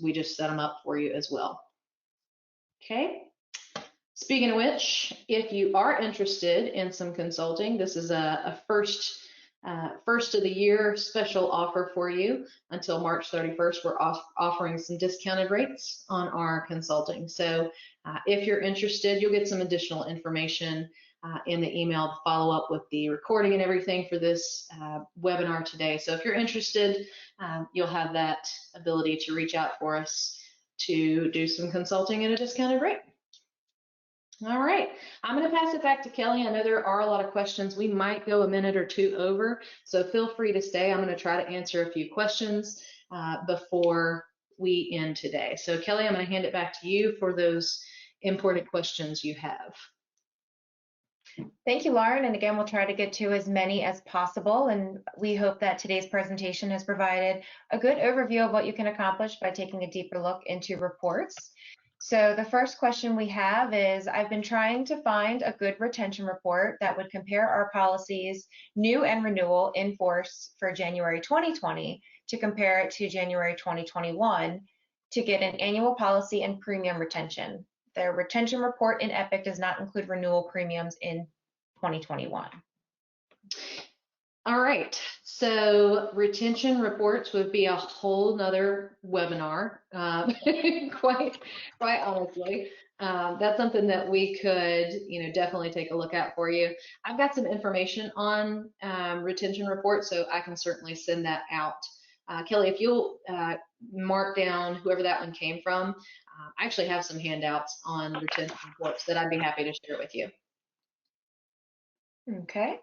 we just set them up for you as well. Okay. Speaking of which, if you are interested in some consulting, this is a first of the year special offer for you. Until March 31st, we're offering some discounted rates on our consulting. So if you're interested, you'll get some additional information in the email to follow up with the recording and everything for this webinar today. So if you're interested, you'll have that ability to reach out for us to do some consulting at a discounted rate. All right, I'm going to pass it back to Kelly. I know there are a lot of questions. We might go a minute or two over, so feel free to stay. I'm going to try to answer a few questions before we end today. So Kelly, I'm going to hand it back to you for those important questions you have. Thank you, Lauren. And again, we'll try to get to as many as possible. And we hope that today's presentation has provided a good overview of what you can accomplish by taking a deeper look into reports. So the first question we have is, I've been trying to find a good retention report that would compare our policies, new and renewal in force for January 2020 to compare it to January 2021 to get an annual policy and premium retention. The retention report in Epic does not include renewal premiums in 2021. All right, so retention reports would be a whole nother webinar, quite honestly. That's something that we could, definitely take a look at for you. I've got some information on retention reports, so I can certainly send that out. Kelly, if you'll mark down whoever that one came from, I actually have some handouts on retention reports that I'd be happy to share with you. Okay.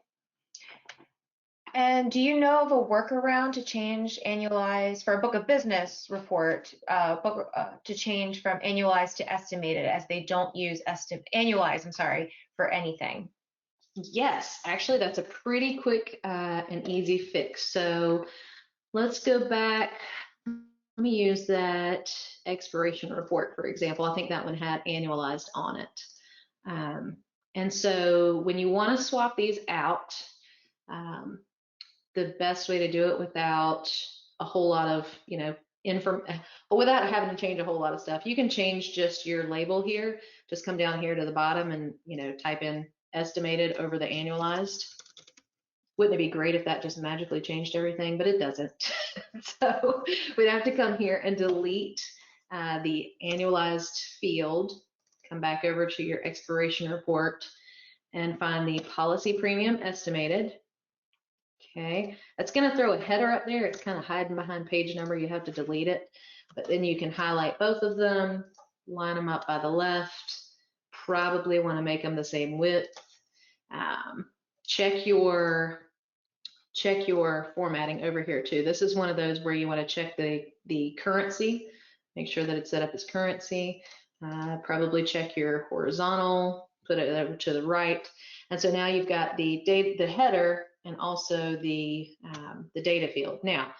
And do you know of a workaround to change annualized for a book of business report, to change from annualized to estimated, as they don't use annualized, I'm sorry, for anything? Yes, actually, that's a pretty quick and easy fix. So let's go back. Let me use that expiration report, for example. I think that one had annualized on it. And so when you want to swap these out, the best way to do it without a whole lot of, without having to change a whole lot of stuff, you can change just your label here. Just come down here to the bottom and, type in estimated over the annualized. Wouldn't it be great if that just magically changed everything? But it doesn't. So we'd have to come here and delete the annualized field, come back over to your expiration report and find the policy premium estimated. Okay, that's going to throw a header up there. It's kind of hiding behind page number. You have to delete it, but then you can highlight both of them, line them up by the left, probably want to make them the same width. Check your formatting over here too. This is one of those where you want to check the currency, make sure that it's set up as currency. Probably check your horizontal, put it over to the right. And so now you've got the header and also the data field. Now,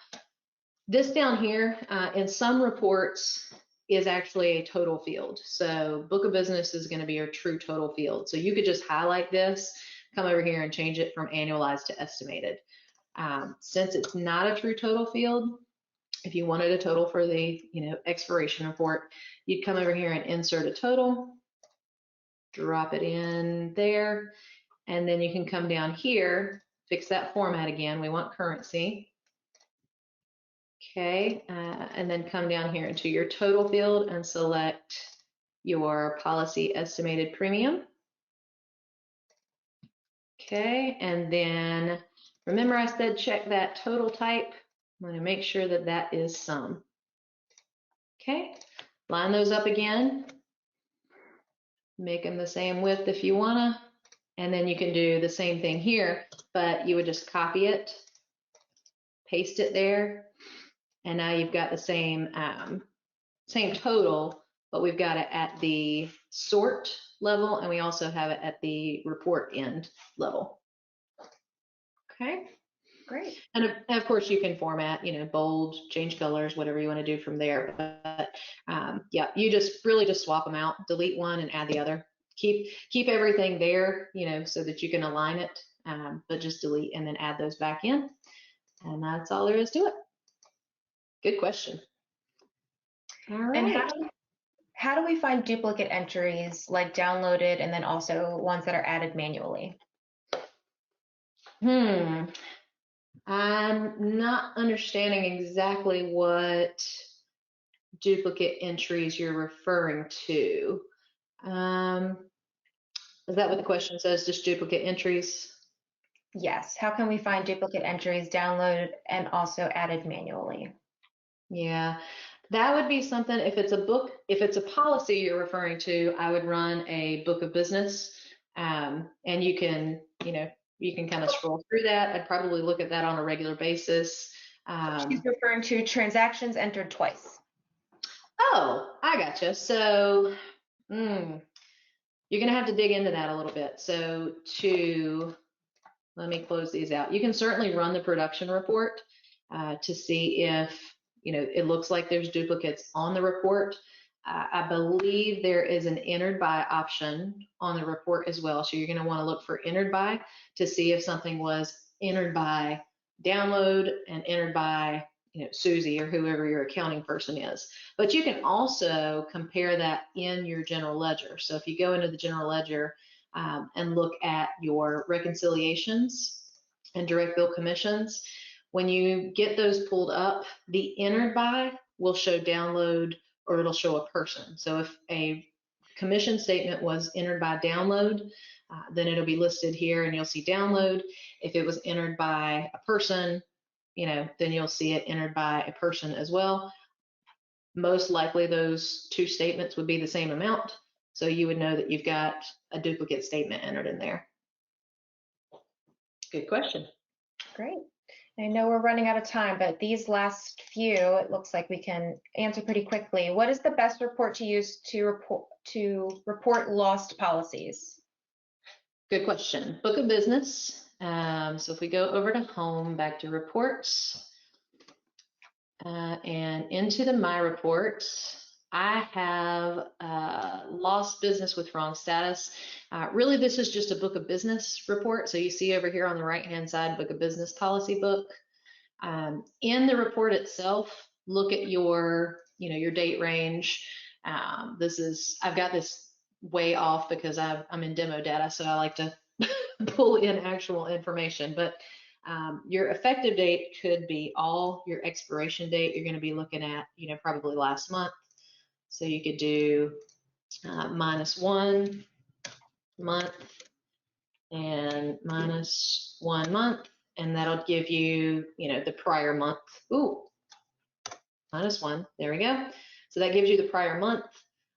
this down here in some reports is actually a total field. So book of business is going to be your true total field. So you could just highlight this, come over here and change it from annualized to estimated. Since it's not a true total field, if you wanted a total for the expiration report, you'd come over here and insert a total, drop it in there, and then you can come down here, fix that format again. We want currency. Okay, and then come down here into your total field and select your policy estimated premium. Okay, and then remember I said check that total type. I'm going to make sure that that is sum. Okay, line those up again. Make them the same width if you want to. And then you can do the same thing here, but you would just copy it, paste it there, and now you've got the same total, but we've got it at the sort level, and we also have it at the report end level. Okay, great. And of course you can format, bold, change colors, whatever you want to do from there. But yeah, you just swap them out, delete one and add the other. Keep everything there, so that you can align it, but just delete and then add those back in. And that's all there is to it. Good question. All right. And how do we find duplicate entries, like downloaded and then also ones that are added manually? I'm not understanding exactly what duplicate entries you're referring to. Is that what the question says, just duplicate entries? Yes. How can we find duplicate entries downloaded and also added manually? Yeah, that would be something, if it's a policy you're referring to, I would run a book of business, and you can kind of scroll through that. I'd probably look at that on a regular basis. She's referring to transactions entered twice. Oh, I gotcha. So you're going to have to dig into that a little bit. So let me close these out. You can certainly run the production report to see if, it looks like there's duplicates on the report. I believe there is an entered by option on the report as well. So you're going to want to look for entered by to see if something was entered by download and entered by Susie or whoever your accounting person is. But you can also compare that in your general ledger. So if you go into the general ledger and look at your reconciliations and direct bill commissions, when you get those pulled up, the entered by will show download or it'll show a person. So if a commission statement was entered by download, then it'll be listed here and you'll see download. If it was entered by a person, then you'll see it entered by a person as well. Most likely those two statements would be the same amount. So you would know that you've got a duplicate statement entered in there. Good question. Great. I know we're running out of time, but these last few, it looks like we can answer pretty quickly. What is the best report to use to report lost policies? Good question. Book of business. So if we go over to home, back to reports, and into the My Reports, I have lost business with wrong status. Really, this is just a book of business report. So you see over here on the right-hand side, book of business policy book. In the report itself, look at your date range. I've got this way off because I'm in demo data, so I like to pull in actual information. But your effective date could be all. Your expiration date, you're going to be looking at, probably last month. So you could do -1 month and -1 month, and that'll give you, the prior month. Ooh, -1, there we go. So that gives you the prior month,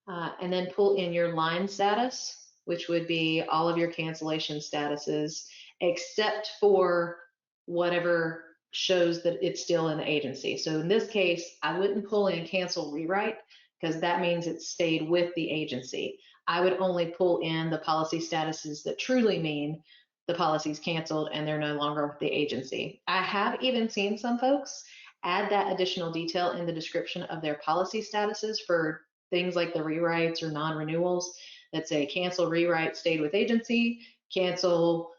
and then pull in your line status, which would be all of your cancellation statuses, except for whatever shows that it's still in the agency. So in this case, I wouldn't pull in cancel rewrite because that means it stayed with the agency. I would only pull in the policy statuses that truly mean the policy's canceled and they're no longer with the agency. I have even seen some folks add that additional detail in the description of their policy statuses for things like the rewrites or non-renewals that say cancel rewrite stayed with agency, cancel,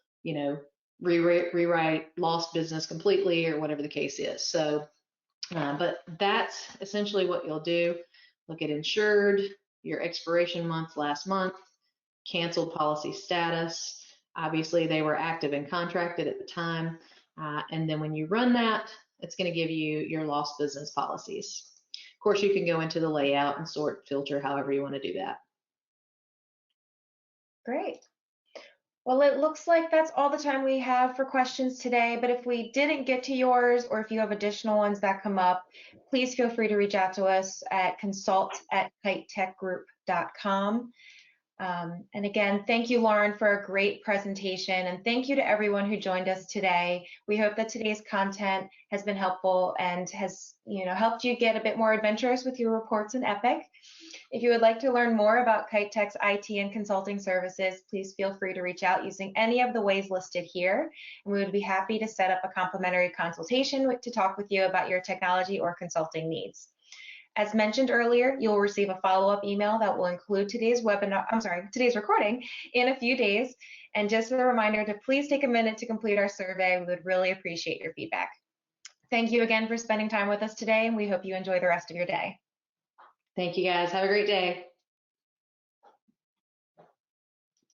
rewrite lost business completely, or whatever the case is. So, but that's essentially what you'll do. Look at insured, your expiration month last month, canceled policy status. Obviously, they were active and contracted at the time. And then when you run that, it's going to give you your lost business policies. Of course, you can go into the layout and sort, filter, however you want to do that. Great. Well, it looks like that's all the time we have for questions today, but if we didn't get to yours or if you have additional ones that come up, please feel free to reach out to us at consult@kitetechgroup.com. And again, thank you, Lauren, for a great presentation, and thank you to everyone who joined us today. We hope that today's content has been helpful and has helped you get a bit more adventurous with your reports in Epic. If you would like to learn more about Kite Tech's IT and consulting services, please feel free to reach out using any of the ways listed here, and we would be happy to set up a complimentary consultation to talk with you about your technology or consulting needs. As mentioned earlier, you will receive a follow-up email that will include today's recording in a few days. And just a reminder to please take a minute to complete our survey. We would really appreciate your feedback. Thank you again for spending time with us today, and we hope you enjoy the rest of your day. Thank you, guys. Have a great day.